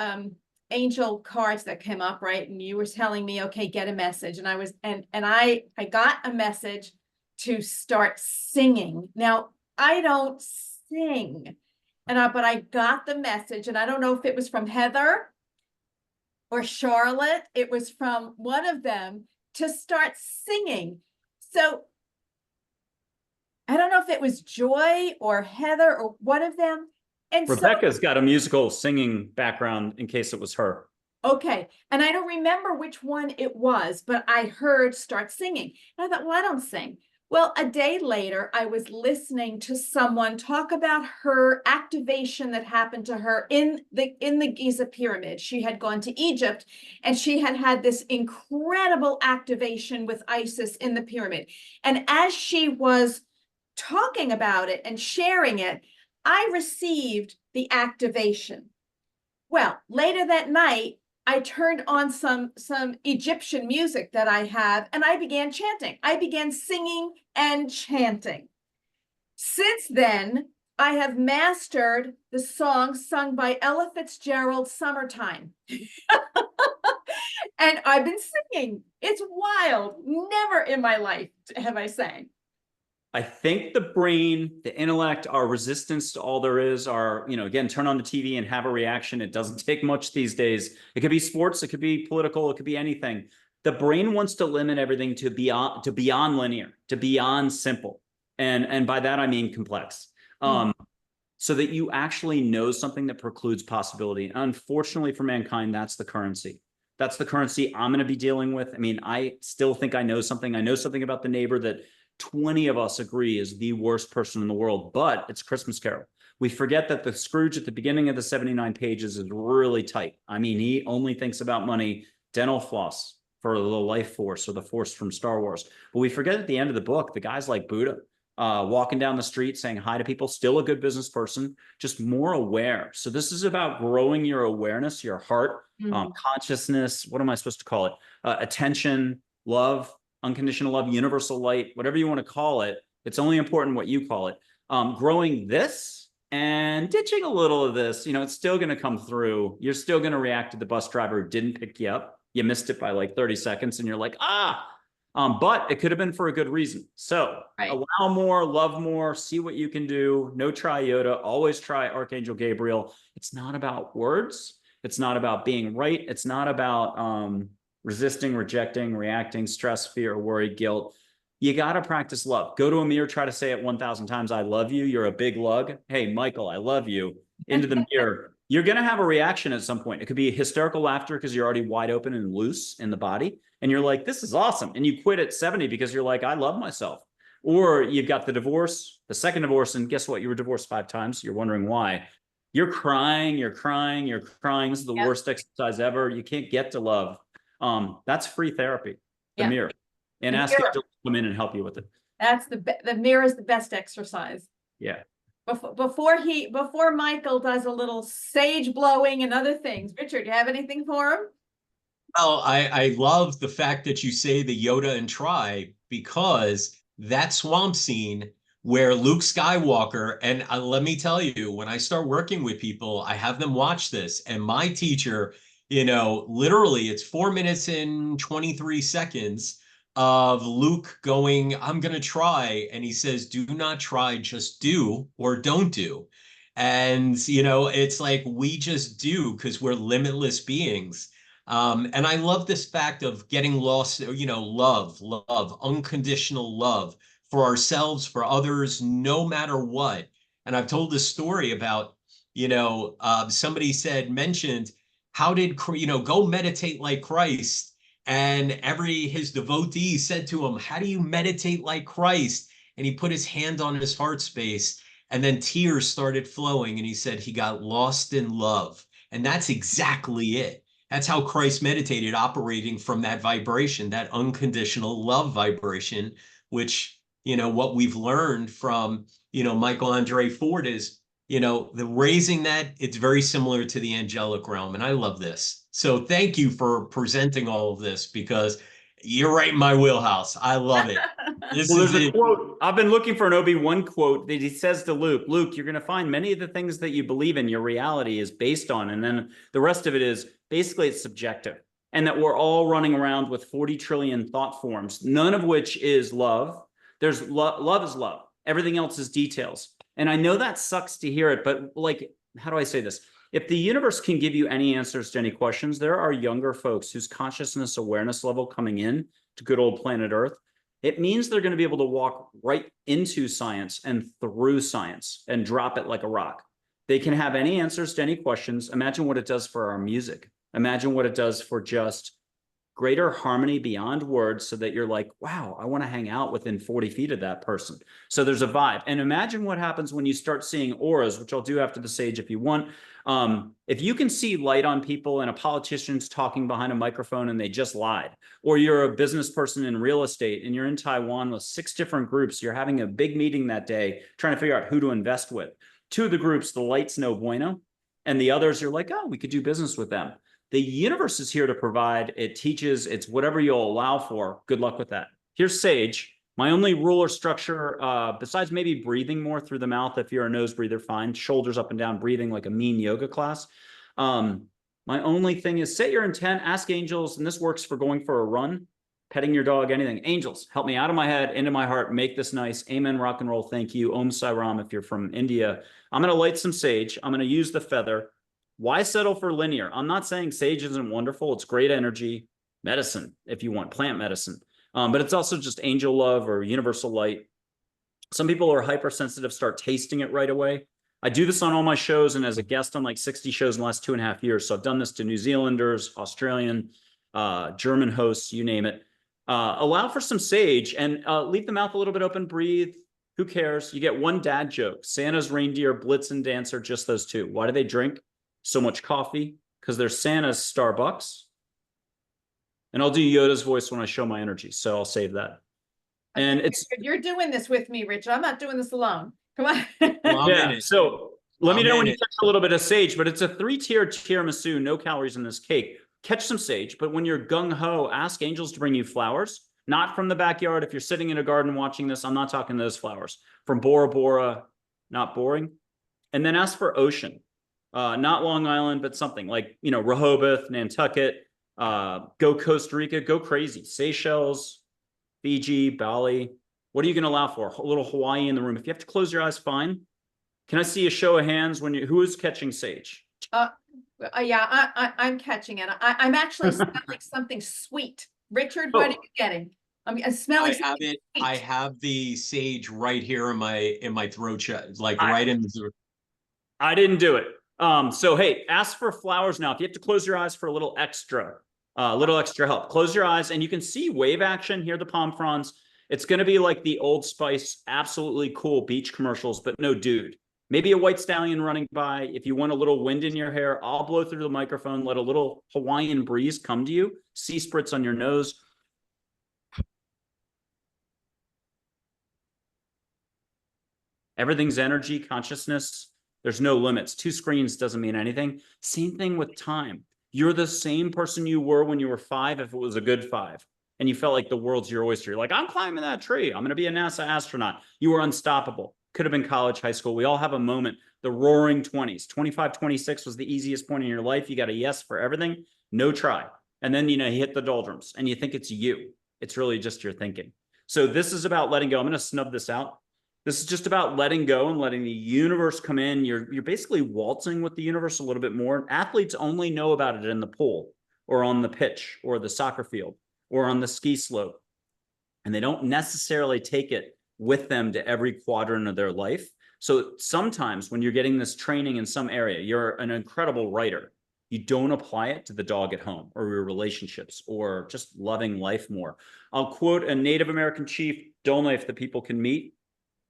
angel cards that came up, right, and you were telling me, okay, get a message, and I was and I got a message to start singing. Now, I don't sing. But I got the message, and I don't know if it was from Heather or Charlotte. It was from one of them to start singing. So I don't know if it was Joy or Heather or one of them. And Rebecca's got a musical singing background in case it was her. Okay. And I don't remember which one it was, but I heard start singing. And I thought, well, I don't sing. Well, a day later, I was listening to someone talk about her activation that happened to her in the Giza pyramid. She had gone to Egypt and she had this incredible activation with Isis in the pyramid. And as she was talking about it and sharing it, I received the activation. Well, later that night, I turned on some Egyptian music that I have, and I began chanting. I began singing and chanting. Since then, I have mastered the song sung by Ella Fitzgerald, Summertime. And I've been singing. It's wild. Never in my life have I sang. I think the brain, the intellect, our resistance to all there is, our, you know, again, turn on the TV and have a reaction. It doesn't take much these days. It could be sports, it could be political, it could be anything. The brain wants to limit everything to beyond linear, to beyond simple. And by that, I mean complex. So that you actually know something that precludes possibility. Unfortunately for mankind, that's the currency. That's the currency I'm going to be dealing with. I mean, I still think I know something. I know something about the neighbor that 20 of us agree is the worst person in the world, but it's Christmas Carol. We forget that the Scrooge at the beginning of the 79 pages is really tight. I mean, he only thinks about money, dental floss for the life force or the force from Star Wars. But we forget at the end of the book, the guy's like Buddha, walking down the street, saying hi to people, still a good business person, just more aware. So this is about growing your awareness, your heart, consciousness. What am I supposed to call it? Attention, love, unconditional love, universal light, whatever you want to call it. It's only important what you call it. Growing this and ditching a little of this, you know, it's still going to come through. You're still going to react to the bus driver who didn't pick you up. You missed it by like 30 seconds and you're like, but it could have been for a good reason. So allow more, love more, see what you can do. No try Yoda, always try Archangel Gabriel. It's not about words. It's not about being right. It's not about, resisting, rejecting, reacting, stress, fear, worry, guilt. You got to practice love. Go to a mirror, try to say it 1,000 times. I love you. You're a big lug. Hey, Michael, I love you. Into the mirror. you're going to have a reaction at some point. It could be hysterical laughter because you're already wide open and loose in the body. And you're like, this is awesome. And you quit at 70 because you're like, I love myself. Or you've got the divorce, the second divorce. And guess what? You were divorced 5 times. You're wondering why. You're crying, you're crying, you're crying. This is the worst exercise ever. You can't get to love. That's free therapy, the mirror. And ask it to come in and help you with it. That's the mirror is the best exercise. Yeah. Before Michael does a little sage blowing and other things, Richard, do you have anything for him? Well, I love the fact that you say the Yoda and Tri, because that swamp scene where Luke Skywalker, and let me tell you, when I start working with people, I have them watch this, and my teacher, you know, literally it's 4 minutes and 23 seconds of Luke going, I'm going to try. And he says, do not try, just do or don't do. And, you know, it's like we just do because we're limitless beings. And I love this fact of getting lost, you know, love, unconditional love for ourselves, for others, no matter what. And I've told this story about, you know, somebody mentioned, how did, you know, go meditate like Christ. And his devotees said to him, how do you meditate like Christ? And he put his hand on his heart space, and then tears started flowing. And he said he got lost in love. And that's exactly it. That's how Christ meditated, operating from that vibration, that unconditional love vibration, which, you know, what we've learned from, you know, Michael Andre Ford is, you know, the raising that, it's very similar to the angelic realm. And I love this. So thank you for presenting all of this, because you're right in my wheelhouse. I love it. There's a quote. I've been looking for an Obi-Wan quote that he says to Luke, Luke, you're going to find many of the things that you believe in, your reality is based on. And then the rest of it is basically it's subjective. And that we're all running around with 40 trillion thought forms, none of which is love. There's love is love. Everything else is details. And I know that sucks to hear it, but like, how do I say this? If the universe can give you any answers to any questions, there are younger folks whose consciousness awareness level coming in to good old planet Earth, it means they're going to be able to walk right into science and through science and drop it like a rock. They can have any answers to any questions. Imagine what it does for our music. Imagine what it does for just greater harmony beyond words, so that you're like, wow, I want to hang out within 40 feet of that person. So there's a vibe. And imagine what happens when you start seeing auras, which I'll do after the sage if you want. If you can see light on people, and a politician's talking behind a microphone and they just lied, or you're a business person in real estate and you're in Taiwan with 6 different groups, you're having a big meeting that day, trying to figure out who to invest with. 2 of the groups, the light's no bueno, and the others, you're like, oh, we could do business with them. The universe is here to provide. It teaches. It's whatever you'll allow for. Good luck with that. Here's sage. My only rule or structure, besides maybe breathing more through the mouth, if you're a nose breather, fine. Shoulders up and down, breathing like a mean yoga class. My only thing is set your intent, ask angels, and this works for going for a run, petting your dog, anything. Angels, help me out of my head, into my heart, make this nice. Amen, rock and roll, thank you. Om Sai Ram if you're from India. I'm going to light some sage. I'm going to use the feather. Why settle for linear? I'm not saying sage isn't wonderful. It's great energy, medicine, if you want, plant medicine. But it's also just angel love or universal light. Some people are hypersensitive, start tasting it right away. I do this on all my shows and as a guest on like 60 shows in the last 2.5 years. So I've done this to New Zealanders, Australian, German hosts, you name it. Allow for some sage and leave the mouth a little bit open, breathe. Who cares? You get one dad joke. Santa's reindeer, Blitzen dancer, just those 2. Why do they drink so much coffee? Because they're Santa's Starbucks. And I'll do Yoda's voice when I show my energy, so I'll save that. And it's you're doing this with me, Richard. I'm not doing this alone. Come on. Well, yeah. So let me know when you catch a little bit of sage, but it's a 3-tier tiramisu, no calories in this cake. Catch some sage, but when you're gung ho, ask angels to bring you flowers, not from the backyard. If you're sitting in a garden watching this, I'm not talking those flowers. From Bora Bora, not boring. And then ask for ocean. Not Long Island, but something like, you know, Rehoboth, Nantucket, go Costa Rica, go crazy. Seychelles, Fiji, Bali. What are you going to allow for? A little Hawaii in the room. If you have to close your eyes, fine. Can I see a show of hands when who is catching sage? Yeah, I'm catching it. I'm actually smelling something sweet. Richard, what are you getting? I'm smelling. I have it. Sweet. I have the sage right here in my throat, like right in the. I didn't do it. So hey, ask for flowers now. If you have to close your eyes for a little extra help, close your eyes and you can see wave action. Here are the palm fronds. It's going to be like the Old Spice, absolutely cool beach commercials, but no dude. Maybe a white stallion running by. If you want a little wind in your hair, I'll blow through the microphone, let a little Hawaiian breeze come to you, sea spritz on your nose. Everything's energy, consciousness. There's no limits. 2 screens doesn't mean anything. Same thing with time. You're the same person you were when you were 5 if it was a good 5. And you felt like the world's your oyster. You're like, I'm climbing that tree. I'm going to be a NASA astronaut. You were unstoppable. Could have been college, high school. We all have a moment. The roaring 20s. 25, 26 was the easiest point in your life. You got a yes for everything. No try. And then, you hit the doldrums and you think it's you. It's really just your thinking. So this is about letting go. I'm going to snub this out. This is just about letting go and letting the universe come in. You're basically waltzing with the universe a little bit more. Athletes only know about it in the pool or on the pitch or the soccer field or on the ski slope. And they don't necessarily take it with them to every quadrant of their life. So sometimes when you're getting this training in some area, you're an incredible writer. You don't apply it to the dog at home or your relationships or just loving life more. I'll quote a Native American chief, Dole Knife, that people can meet.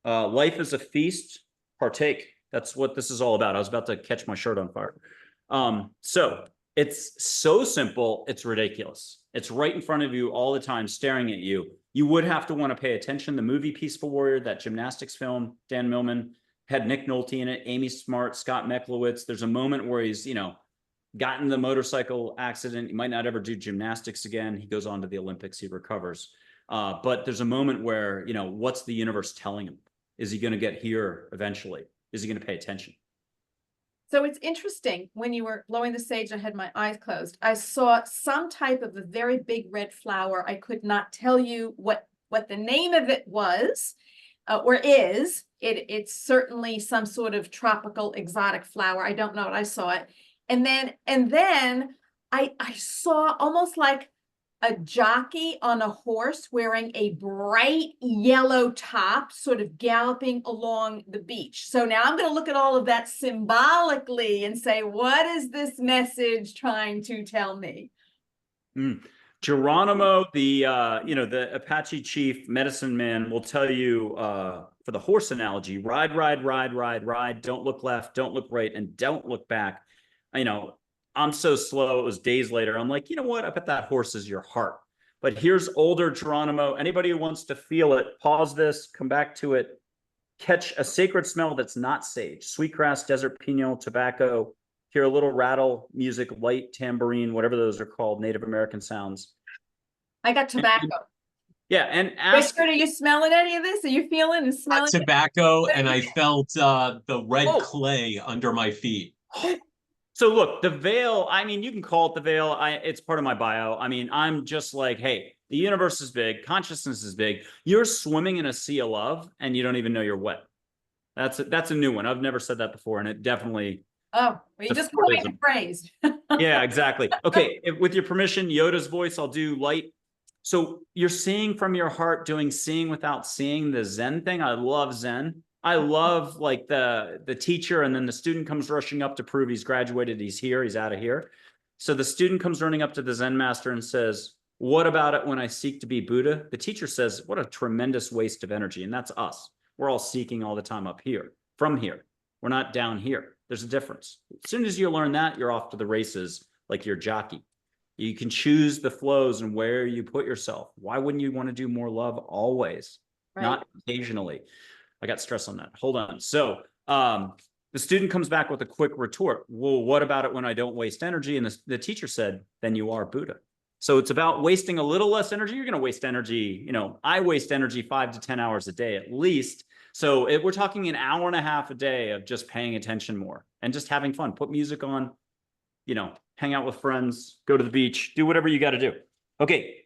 Life is a feast, partake. That's what this is all about. I was about to catch my shirt on fire. So it's so simple, it's ridiculous. It's right in front of you all the time, staring at you. You would have to want to pay attention. The movie Peaceful Warrior, that gymnastics film, Dan Millman, had Nick Nolte in it, Amy Smart, Scott Meklowitz. There's a moment where he's, gotten the motorcycle accident. He might not ever do gymnastics again. He goes on to the Olympics, he recovers. But there's a moment where, what's the universe telling him? Is he going to get here eventually? Is he going to pay attention? So it's interesting, when you were blowing the sage, I had my eyes closed. I saw some type of a very big red flower. I could not tell you what the name of it was or is. It's certainly some sort of tropical exotic flower. I don't know what I saw it. And then I saw almost like a jockey on a horse wearing a bright yellow top, sort of galloping along the beach. So now I'm going to look at all of that symbolically and say, what is this message trying to tell me? Geronimo, the Apache chief medicine man, will tell you, for the horse analogy, ride, ride, ride, ride, ride. Don't look left, don't look right, and don't look back. I'm so slow. It was days later. I'm like, you know what? I bet that horse is your heart. But here's older Geronimo. Anybody who wants to feel it, pause this, come back to it, catch a sacred smell that's not sage, sweetgrass, desert pinole, tobacco, hear a little rattle, music, light, tambourine, whatever those are called, Native American sounds. I got tobacco. Yeah, and ask. Richard, are you smelling any of this? Are you feeling and smelling tobacco, and I felt the red Oh. clay under my feet. So look, the veil, you can call it the veil. It's part of my bio. I'm just like, hey, the universe is big. Consciousness is big. You're swimming in a sea of love and you don't even know you're wet. That's a new one. I've never said that before. And it definitely. Oh, well, you just coined the phrase. Yeah, exactly. Okay. With your permission, Yoda's voice, I'll do light. So you're seeing from your heart, seeing without seeing, the Zen thing. I love Zen. I love like the teacher, and then the student comes rushing up to prove he's graduated. He's here. He's out of here. So the student comes running up to the Zen master and says, what about it when I seek to be Buddha? The teacher says, what a tremendous waste of energy. And that's us. We're all seeking all the time up here, from here. We're not down here. There's a difference. As soon as you learn that, you're off to the races like your jockey. You can choose the flows and where you put yourself. Why wouldn't you want to do more love always, Right. not occasionally? I got stress on that. Hold on. So the student comes back with a quick retort. Well, what about it when I don't waste energy? And the teacher said, then you are Buddha. So it's about wasting a little less energy. You're going to waste energy. I waste energy 5 to 10 hours a day at least. So we're talking an hour and a half a day of just paying attention more and just having fun. Put music on, hang out with friends, go to the beach, do whatever you got to do. Okay.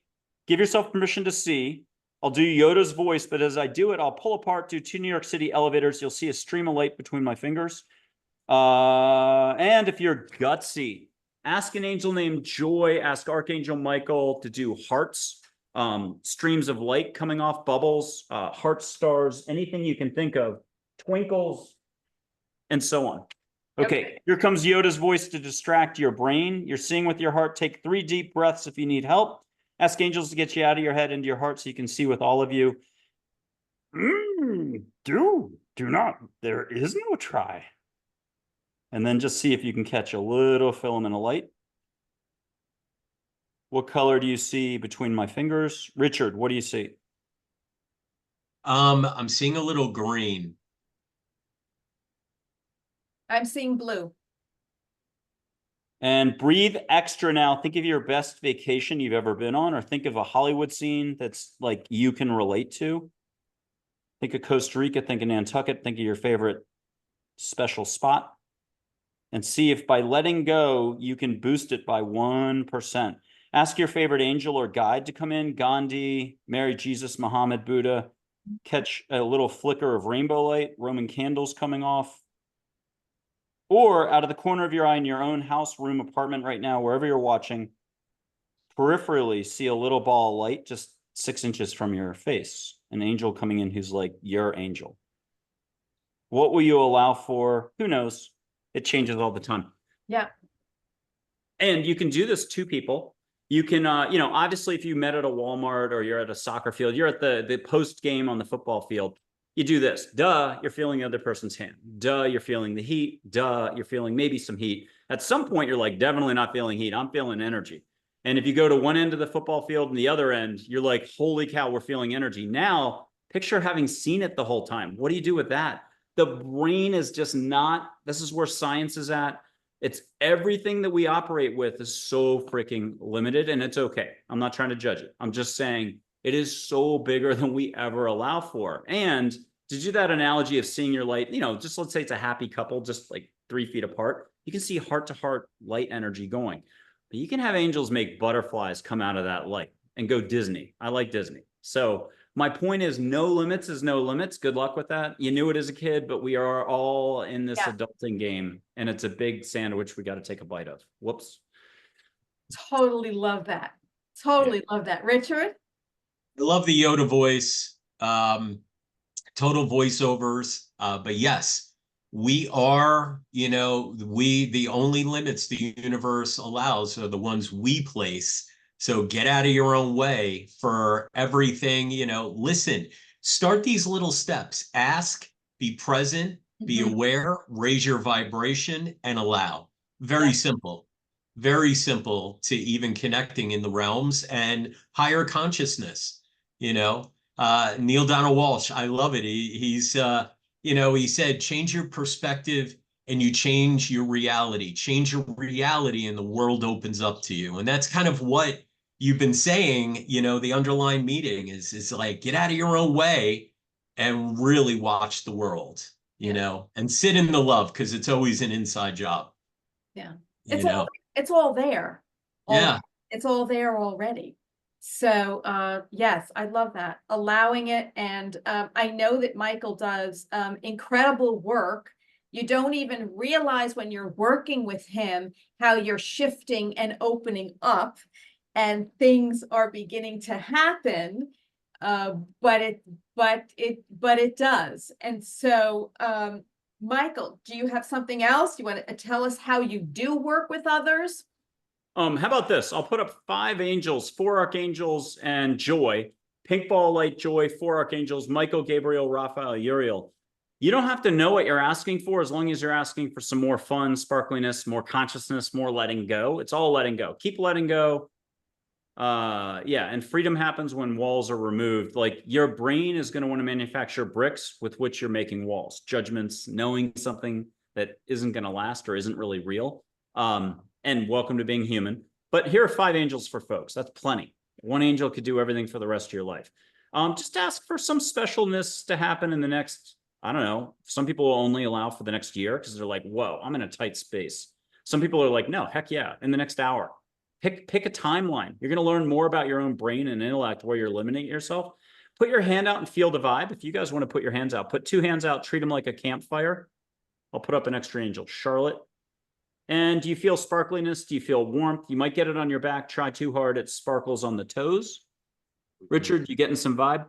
Give yourself permission to see. I'll do Yoda's voice, but as I do it, I'll pull apart, do 2 New York City elevators. You'll see a stream of light between my fingers. And if you're gutsy, ask an angel named Joy, ask Archangel Michael to do hearts, streams of light coming off bubbles, heart stars, anything you can think of, twinkles, and so on. Okay, here comes Yoda's voice to distract your brain. You're seeing with your heart. Take 3 deep breaths if you need help. Ask angels to get you out of your head into your heart so you can see with all of you. Do not. There is no try. And then just see if you can catch a little filament of light. What color do you see between my fingers? Richard, what do you see? I'm seeing a little green. I'm seeing blue. And breathe extra now. Think of your best vacation you've ever been on, or think of a Hollywood scene that's like you can relate to. Think of Costa Rica, think of Nantucket, think of your favorite special spot. And see if by letting go, you can boost it by 1%. Ask your favorite angel or guide to come in. Gandhi, Mary, Jesus, Muhammad, Buddha. Catch a little flicker of rainbow light, Roman candles coming off. Or out of the corner of your eye in your own house, room, apartment right now, wherever you're watching, peripherally see a little ball of light just 6 inches from your face. An angel coming in who's like your angel. What will you allow for? Who knows? It changes all the time. Yeah. And you can do this to people. You can, obviously if you met at a Walmart or you're at a soccer field, you're at the post game on the football field, you do this. Duh, you're feeling the other person's hand. Duh, you're feeling the heat. Duh, you're feeling maybe some heat. At some point, you're like, definitely not feeling heat. I'm feeling energy. And if you go to one end of the football field and the other end, you're like, holy cow, we're feeling energy. Now, picture having seen it the whole time. What do you do with that? The brain is just not, this is where science is at. It's everything that we operate with is so freaking limited, and it's okay. I'm not trying to judge it. I'm just saying it is so bigger than we ever allow for. And to do that analogy of seeing your light, just let's say it's a happy couple, just like 3 feet apart, you can see heart to heart light energy going. But you can have angels make butterflies come out of that light and go Disney. I like Disney. So my point is no limits is no limits. Good luck with that. You knew it as a kid, but we are all in this adulting game, and it's a big sandwich we got to take a bite of. Whoops. Totally love that. Totally love that. Richard? I love the Yoda voice, total voiceovers. But yes, we are, the only limits the universe allows are the ones we place. So get out of your own way for everything, listen, start these little steps, ask, be present, be aware, raise your vibration, and allow. Very simple to even connecting in the realms and higher consciousness. Neil Donald Walsh, I love it. He said, change your perspective and you change your reality. Change your reality and the world opens up to you. And that's kind of what you've been saying, the underlying meeting is like, get out of your own way and really watch the world, and sit in the love, because it's always an inside job. Yeah. It's all there. Yeah. It's all there already. So, yes, I love that. Allowing it. And I know that Michael does incredible work. You don't even realize when you're working with him how you're shifting and opening up and things are beginning to happen. But it does. And so, Michael, do you have something else? You want to tell us how you do work with others? How about this? I'll put up 5 angels, 4 archangels, and Joy. Pink ball, light, Joy, 4 archangels, Michael, Gabriel, Raphael, Uriel. You don't have to know what you're asking for as long as you're asking for some more fun, sparkliness, more consciousness, more letting go. It's all letting go. Keep letting go. And freedom happens when walls are removed. Like your brain is going to want to manufacture bricks with which you're making walls, judgments, knowing something that isn't going to last or isn't really real. And welcome to being human. But here are 5 angels for folks. That's plenty. 1 angel could do everything for the rest of your life. Just ask for some specialness to happen in the next, I don't know. Some people will only allow for the next year because they're like, whoa, I'm in a tight space. Some people are like, no, heck yeah, in the next hour. Pick a timeline. You're going to learn more about your own brain and intellect where you're limiting yourself. Put your hand out and feel the vibe. If you guys want to put your hands out, put 2 hands out, treat them like a campfire. I'll put up an extra angel, Charlotte. And do you feel sparkliness? Do you feel warmth? You might get it on your back. Try too hard. It sparkles on the toes. Richard, you getting some vibe?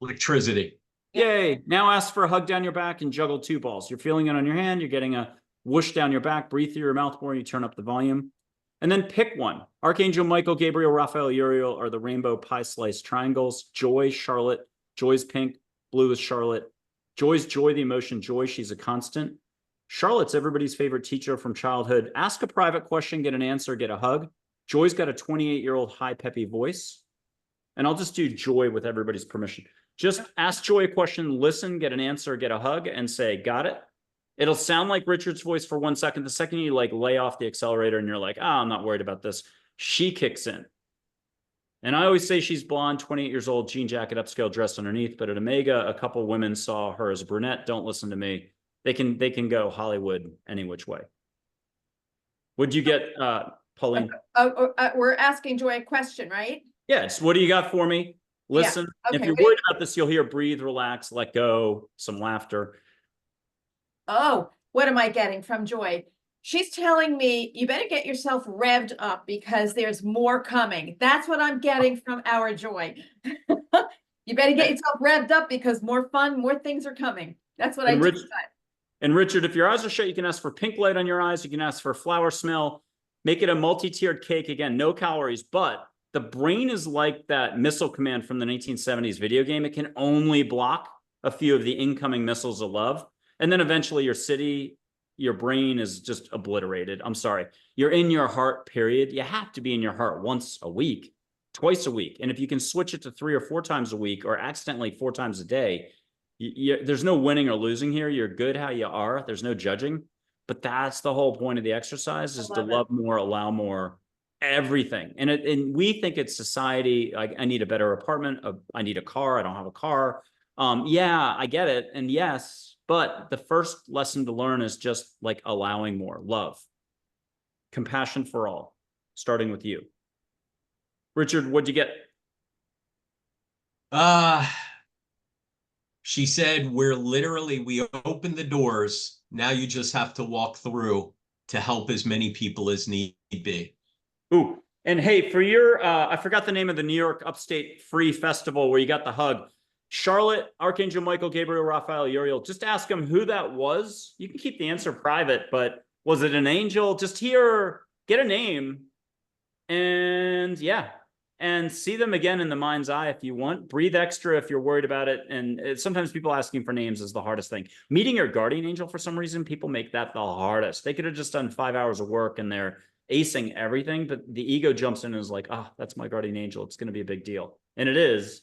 Electricity. Yay. Now ask for a hug down your back and juggle 2 balls. You're feeling it on your hand. You're getting a whoosh down your back, breathe through your mouth more, you turn up the volume. And then pick one. Archangel Michael, Gabriel, Raphael, Uriel are the rainbow pie slice triangles. Joy, Charlotte. Joy's pink. Blue is Charlotte. Joy's joy, the emotion joy. She's a constant. Charlotte's everybody's favorite teacher from childhood. Ask a private question, get an answer, get a hug. Joy's got a 28-year-old high peppy voice. And I'll just do Joy with everybody's permission. Just ask Joy a question, listen, get an answer, get a hug, and say, got it. It'll sound like Richard's voice for 1 second. The second you like lay off the accelerator and you're like, I'm not worried about this, she kicks in. And I always say she's blonde, 28 years old, jean jacket, upscale dress underneath. But at Omega, a couple women saw her as a brunette. Don't listen to me. They can go Hollywood any which way. Would you get, Pauline? We're asking Joy a question, right? Yes. What do you got for me? Listen. Yeah. If Okay, you're worried about this, you'll hear breathe, relax, let go, some laughter. Oh, what am I getting from Joy? She's telling me you better get yourself revved up because there's more coming. That's what I'm getting from our Joy. You better get yourself revved up because more fun, more things are coming. That's what I And just said. And Richard, if your eyes are shut, you can ask for pink light on your eyes. You can ask for flower smell. Make it a multi-tiered cake. Again, no calories, but the brain is like that Missile Command from the 1970s video game. It can only block a few of the incoming missiles of love. And then eventually your city, your brain is just obliterated. I'm sorry. You're in your heart, period. You have to be in your heart once a week, twice a week. And if you can switch it to 3 or 4 times a week or accidentally 4 times a day, there's no winning or losing here. You're good how you are. There's no judging. But that's the whole point of the exercise, is to love more, allow more, everything. And we think it's society. I need a better apartment. I need a car. I don't have a car. Yeah, I get it. And yes, but the first lesson to learn is just like allowing more love, compassion for all, starting with you. Richard, what'd you get? She said, we open the doors. Now you just have to walk through to help as many people as need be. Ooh, and hey, for your, I forgot the name of the New York Upstate Free Festival where you got the hug. Charlotte, Archangel Michael, Gabriel, Raphael, Uriel, just ask them who that was. You can keep the answer private, but was it an angel? Just hear, get a name, and yeah, and see them again in the mind's eye if you want. Breathe extra if you're worried about it. And sometimes people asking for names is the hardest thing. Meeting your guardian angel, for some reason, people make that the hardest. They could have just done 5 hours of work and they're acing everything, but the ego jumps in and is like, oh, that's my guardian angel. It's going to be a big deal. And it is.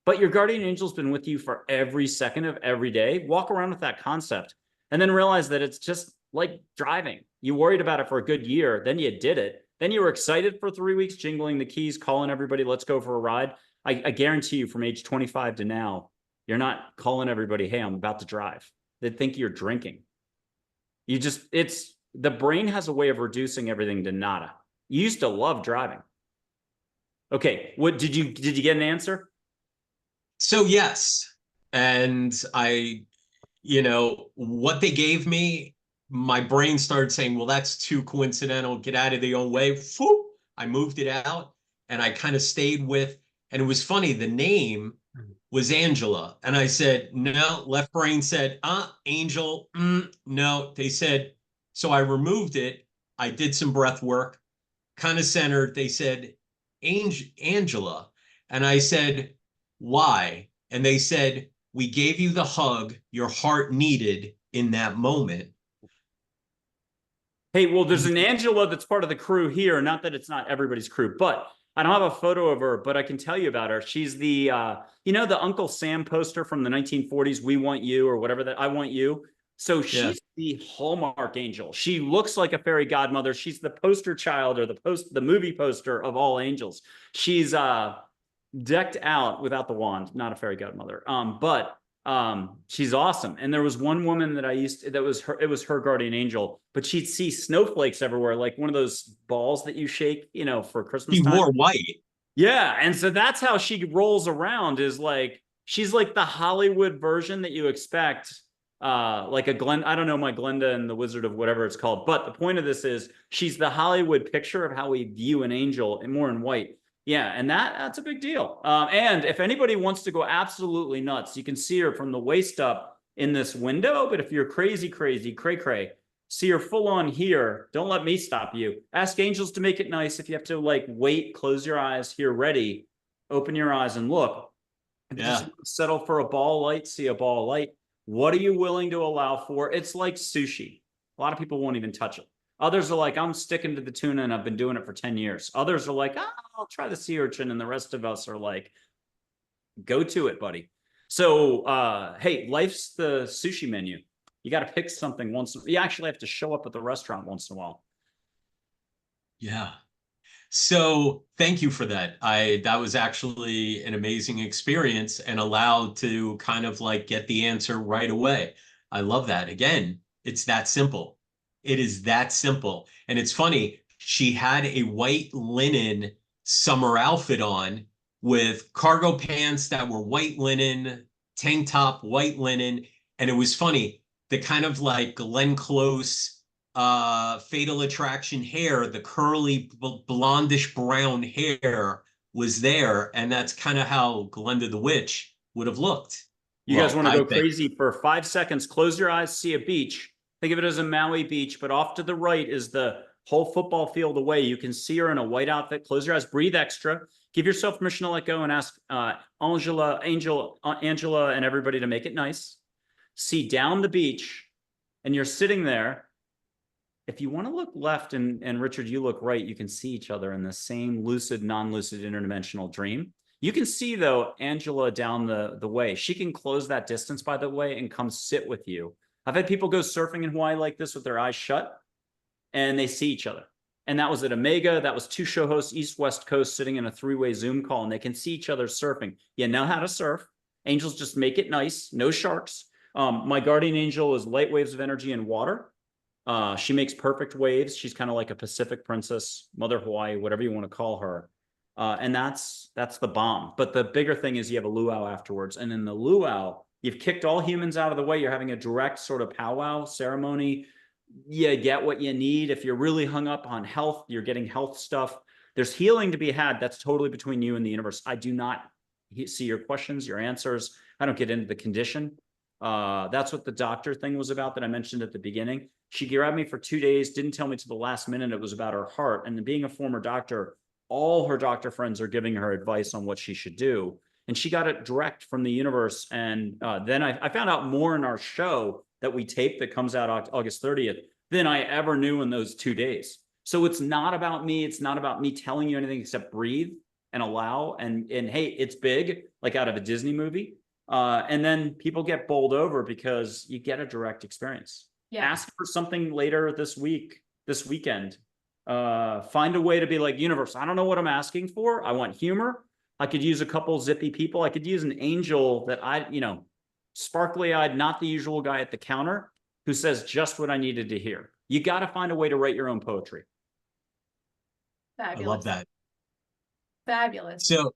But your guardian angel's been with you for every second of every day. Walk around with that concept and then realize that it's just like driving. You worried about it for a good year, then you did it. Then you were excited for 3 weeks, jingling the keys, calling everybody, let's go for a ride. I guarantee you from age 25 to now, you're not calling everybody, hey, I'm about to drive. They think you're drinking. The brain has a way of reducing everything to nada. You used to love driving. Okay, what did you get an answer? So yes, and what they gave me, my brain started saying, well, that's too coincidental. Get out of the own way. Whoop, I moved it out and I kind of stayed with, and it was funny. The name was Angela. And I said, no, left brain said, Angel. No, they said, so I removed it. I did some breath work, kind of centered. They said, Angela. And I said, why? And they said, we gave you the hug your heart needed in that moment. Hey, well, there's an Angela that's part of the crew here. Not that it's not everybody's crew, but I don't have a photo of her, but I can tell you about her. She's the, the Uncle Sam poster from the 1940s, We Want You, or whatever that, I Want You. So she's the Hallmark angel. She looks like a fairy godmother. She's the poster child or the movie poster of all angels. She's decked out without the wand, not a fairy godmother. But she's awesome. And there was one woman that it was her guardian angel, but she'd see snowflakes everywhere, like one of those balls that you shake, for Christmas time. She wore white. Yeah. And so that's how she rolls around, is like, she's like the Hollywood version that you expect. Like a I don't know, my Glenda and the Wizard of whatever it's called. But the point of this is she's the Hollywood picture of how we view an angel, and more in white. Yeah, and that's a big deal. And if anybody wants to go absolutely nuts, you can see her from the waist up in this window. But if you're crazy, cray-cray, So you're full on here. Don't let me stop you. Ask angels to make it nice. If you have to like wait, close your eyes, here, ready, open your eyes and look. If you just settle for a ball of light, see a ball of light. What are you willing to allow for? It's like sushi. A lot of people won't even touch it. Others are like, I'm sticking to the tuna and I've been doing it for 10 years. Others are like, oh, I'll try the sea urchin. And the rest of us are like, go to it, buddy. So, hey, life's the sushi menu. You got to pick something once. You actually have to show up at the restaurant once in a while. Yeah. So thank you for that. That was actually an amazing experience and allowed to kind of like get the answer right away. I love that. Again, it's that simple. It is that simple. And it's funny, she had a white linen summer outfit on with cargo pants that were white linen, tank top, white linen. And it was funny, the kind of like Glenn Close Fatal Attraction hair, the curly blondish brown hair was there, and that's kind of how Glenda the Witch would have looked. You guys want to go crazy for 5 seconds? Close your eyes, see a beach. Think of it as a Maui beach, but off to the right is the whole football field away. You can see her in a white outfit. Close your eyes, breathe extra. Give yourself permission to let go and ask Angela, and everybody to make it nice. See down the beach, and you're sitting there. If you want to look left and Richard, you look right, you can see each other in the same lucid, non-lucid interdimensional dream. You can see, though, Angela down the way. She can close that distance, by the way, and come sit with you. I've had people go surfing in Hawaii like this with their eyes shut, and they see each other. And that was at Omega. That was 2 show hosts, East, West Coast, sitting in a 3-way Zoom call, and they can see each other surfing. You know how to surf. Angels just make it nice. No sharks. My guardian angel is light waves of energy and water. She makes perfect waves. She's kind of like a Pacific princess, Mother Hawaii, whatever you want to call her. And that's the bomb. But the bigger thing is you have a luau afterwards. And in the luau, you've kicked all humans out of the way. You're having a direct sort of powwow ceremony. You get what you need. If you're really hung up on health, you're getting health stuff. There's healing to be had. That's totally between you and the universe. I do not see your questions, your answers. I don't get into the condition. That's what the doctor thing was about that I mentioned at the beginning. She grabbed me for 2 days, didn't tell me to the last minute it was about her heart. And being a former doctor, all her doctor friends are giving her advice on what she should do. And she got it direct from the universe. And then I found out more in our show that we taped that comes out August 30th than I ever knew in those 2 days. So it's not about me. It's not about me telling you anything except breathe and allow. And hey, it's big, like out of a Disney movie. And then people get bowled over because you get a direct experience. Yeah. Ask for something later this weekend. Find a way to be like, universe, I don't know what I'm asking for. I want humor. I could use a couple zippy people. I could use an angel that sparkly eyed, not the usual guy at the counter who says just what I needed to hear. You got to find a way to write your own poetry. Fabulous. I love that. Fabulous. So,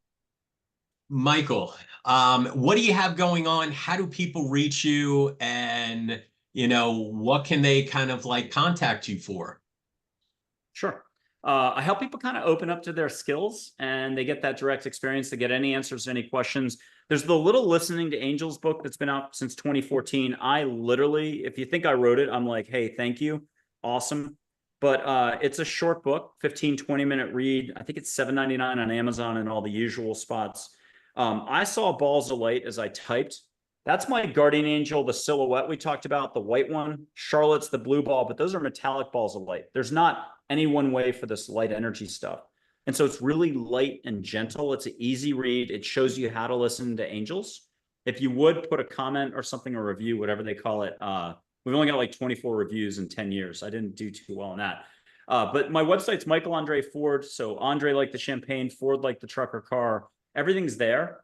Michael, what do you have going on? How do people reach you? And, what can they kind of like contact you for? Sure. I help people kind of open up to their skills and they get that direct experience. They get any answers to any questions. There's the Little Listening to Angels book that's been out since 2014. I literally, if you think I wrote it, I'm like, hey, thank you. Awesome. But it's a short book, 15, 20-minute read. I think it's $7.99 on Amazon and all the usual spots. I saw balls of light as I typed. That's my guardian angel, the silhouette we talked about, the white one. Charlotte's the blue ball, but those are metallic balls of light. There's not any one way for this light energy stuff. And so it's really light and gentle. It's an easy read. It shows you how to listen to angels. If you would put a comment or something, or review, whatever they call it. We've only got like 24 reviews in 10 years. I didn't do too well on that. But my website's Michael Andre Ford. So Andre like the champagne, Ford like the trucker car. Everything's there.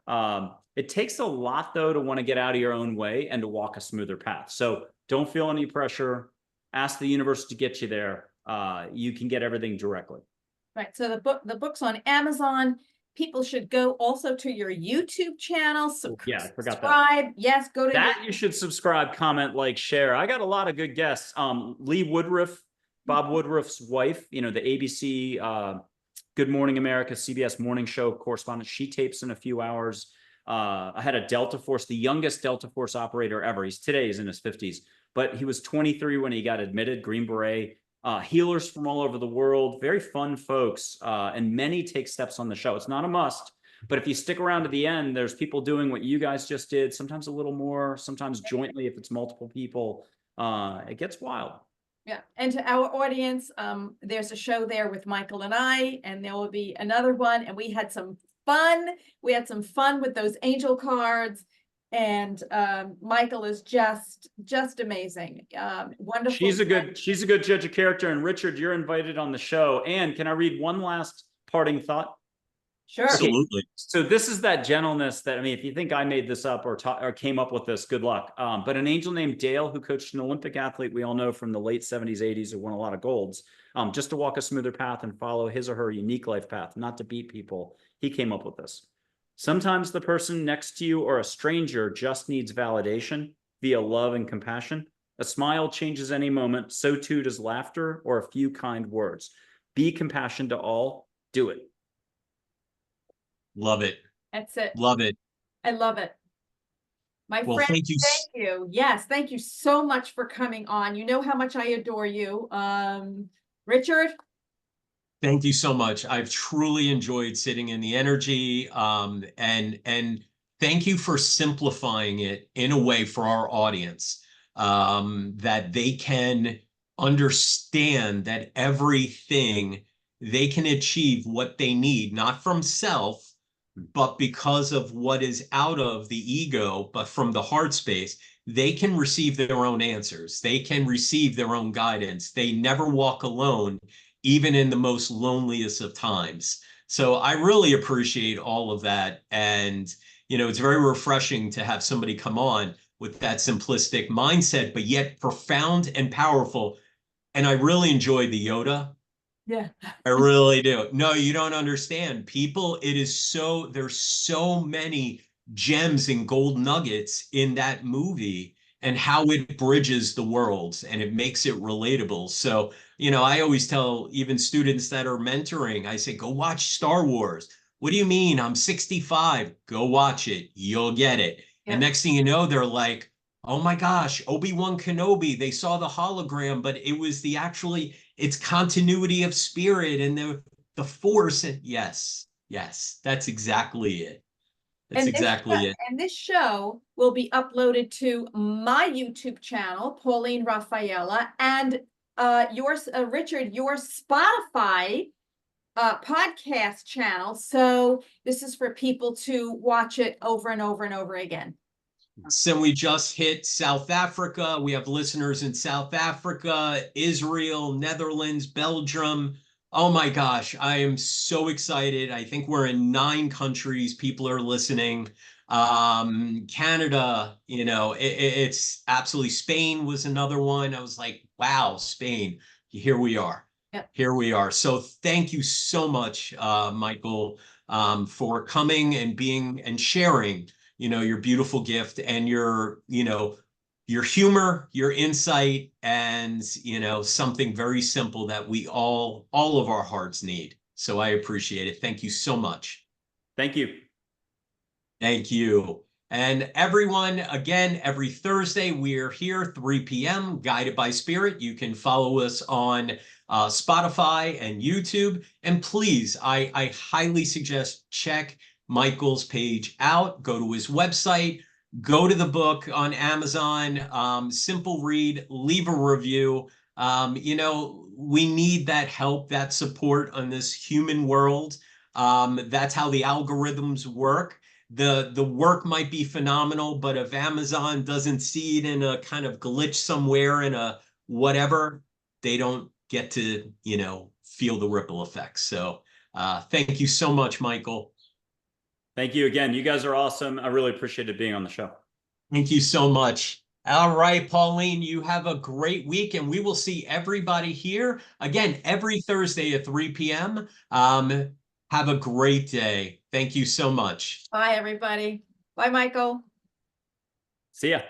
It takes a lot, though, to want to get out of your own way and to walk a smoother path. So don't feel any pressure. Ask the universe to get you there. You can get everything directly. Right. So the book's on Amazon. People should go also to your YouTube channel. So yeah, I forgot subscribe. that. Yes, go to that. You should subscribe, comment, like, share. I got a lot of good guests. Lee Woodruff, Bob Woodruff's wife, the ABC Good Morning America, CBS morning show correspondent. She tapes in a few hours. I had a Delta Force, the youngest Delta Force operator ever. Today he's in his 50s. but he was 23 when he got admitted, Green Beret. Healers from all over the world, very fun folks, and many take steps on the show. It's not a must, but if you stick around to the end, there's people doing what you guys just did, sometimes a little more, sometimes jointly if it's multiple people. It gets wild. Yeah, and to our audience, there's a show there with Michael and I, and there will be another one, and we had some fun. We had some fun with those angel cards, and Michael is just amazing. Wonderful. She's a good judge of character. And Richard, you're invited on the show. And can I read one last parting thought? Sure. Absolutely. So this is that gentleness that, I mean, if you think I made this up or came up with this, good luck. But an angel named Dale, who coached an Olympic athlete we all know from the late 70s, 80s, who won a lot of golds, just to walk a smoother path and follow his or her unique life path, not to beat people. He came up with this. Sometimes the person next to you or a stranger just needs validation via love and compassion. A smile changes any moment. So too does laughter or a few kind words. Be compassion to all. Do it. Love it. That's it. Love it. I love it. My Well, friend, thank you. thank you. Yes, thank you so much for coming on. You know how much I adore you. Richard? Thank you so much. I've truly enjoyed sitting in the energy, and thank you for simplifying it in a way for our audience, that they can understand that everything they can achieve what they need, not from self, but because of what is out of the ego, but from the heart space. They can receive their own answers. They can receive their own guidance. They never walk alone, even in the most loneliest of times. So I really appreciate all of that. And, you know, it's very refreshing to have somebody come on with that simplistic mindset, but yet profound and powerful. And I really enjoyed the Yoda. Yeah. I really do. No, you don't understand. People, there's so many gems and gold nuggets in that movie and how it bridges the worlds and it makes it relatable. So, you know, I always tell even students that are mentoring, I say, go watch Star Wars. What do you mean? I'm 65. Go watch it. You'll get it. Yeah. And next thing you know, they're like, oh my gosh, Obi-Wan Kenobi, they saw the hologram, but it was it's continuity of spirit and the force. And yes, that's exactly it. That's exactly it. And this show will be uploaded to my YouTube channel, Pauline Raffaella, and yours, Richard, your Spotify podcast channel. So this is for people to watch it over and over and over again. So we just hit South Africa. We have listeners in South Africa, Israel, Netherlands, Belgium. Oh my gosh, I am so excited. I think we're in 9 countries. People are listening. Canada, you know, it's absolutely. Spain was another one. I was like, wow, Spain, here we are. Yep. Here we are. So thank you so much, Michael, for coming and being and sharing, you know, your beautiful gift and your, you know, your humor, your insight, and, you know, something very simple that we all of our hearts need. So I appreciate it. Thank you so much. Thank you. Thank you. And everyone, again, every Thursday, we're here, 3 p.m., Guided by Spirit. You can follow us on Spotify and YouTube. And please, I highly suggest check Michael's page out, go to his website, go to the book on Amazon, simple read, leave a review. You know, we need that help, that support on this human world. That's how the algorithms work. The work might be phenomenal, but if Amazon doesn't see it in a kind of glitch somewhere in a whatever, they don't get to, you know, feel the ripple effects. So thank you so much, Michael. Thank you again. You guys are awesome. I really appreciated being on the show. Thank you so much. All right, Pauline, you have a great week, and we will see everybody here again every Thursday at 3 p.m. Have a great day. Thank you so much. Bye, everybody. Bye, Michael. See ya.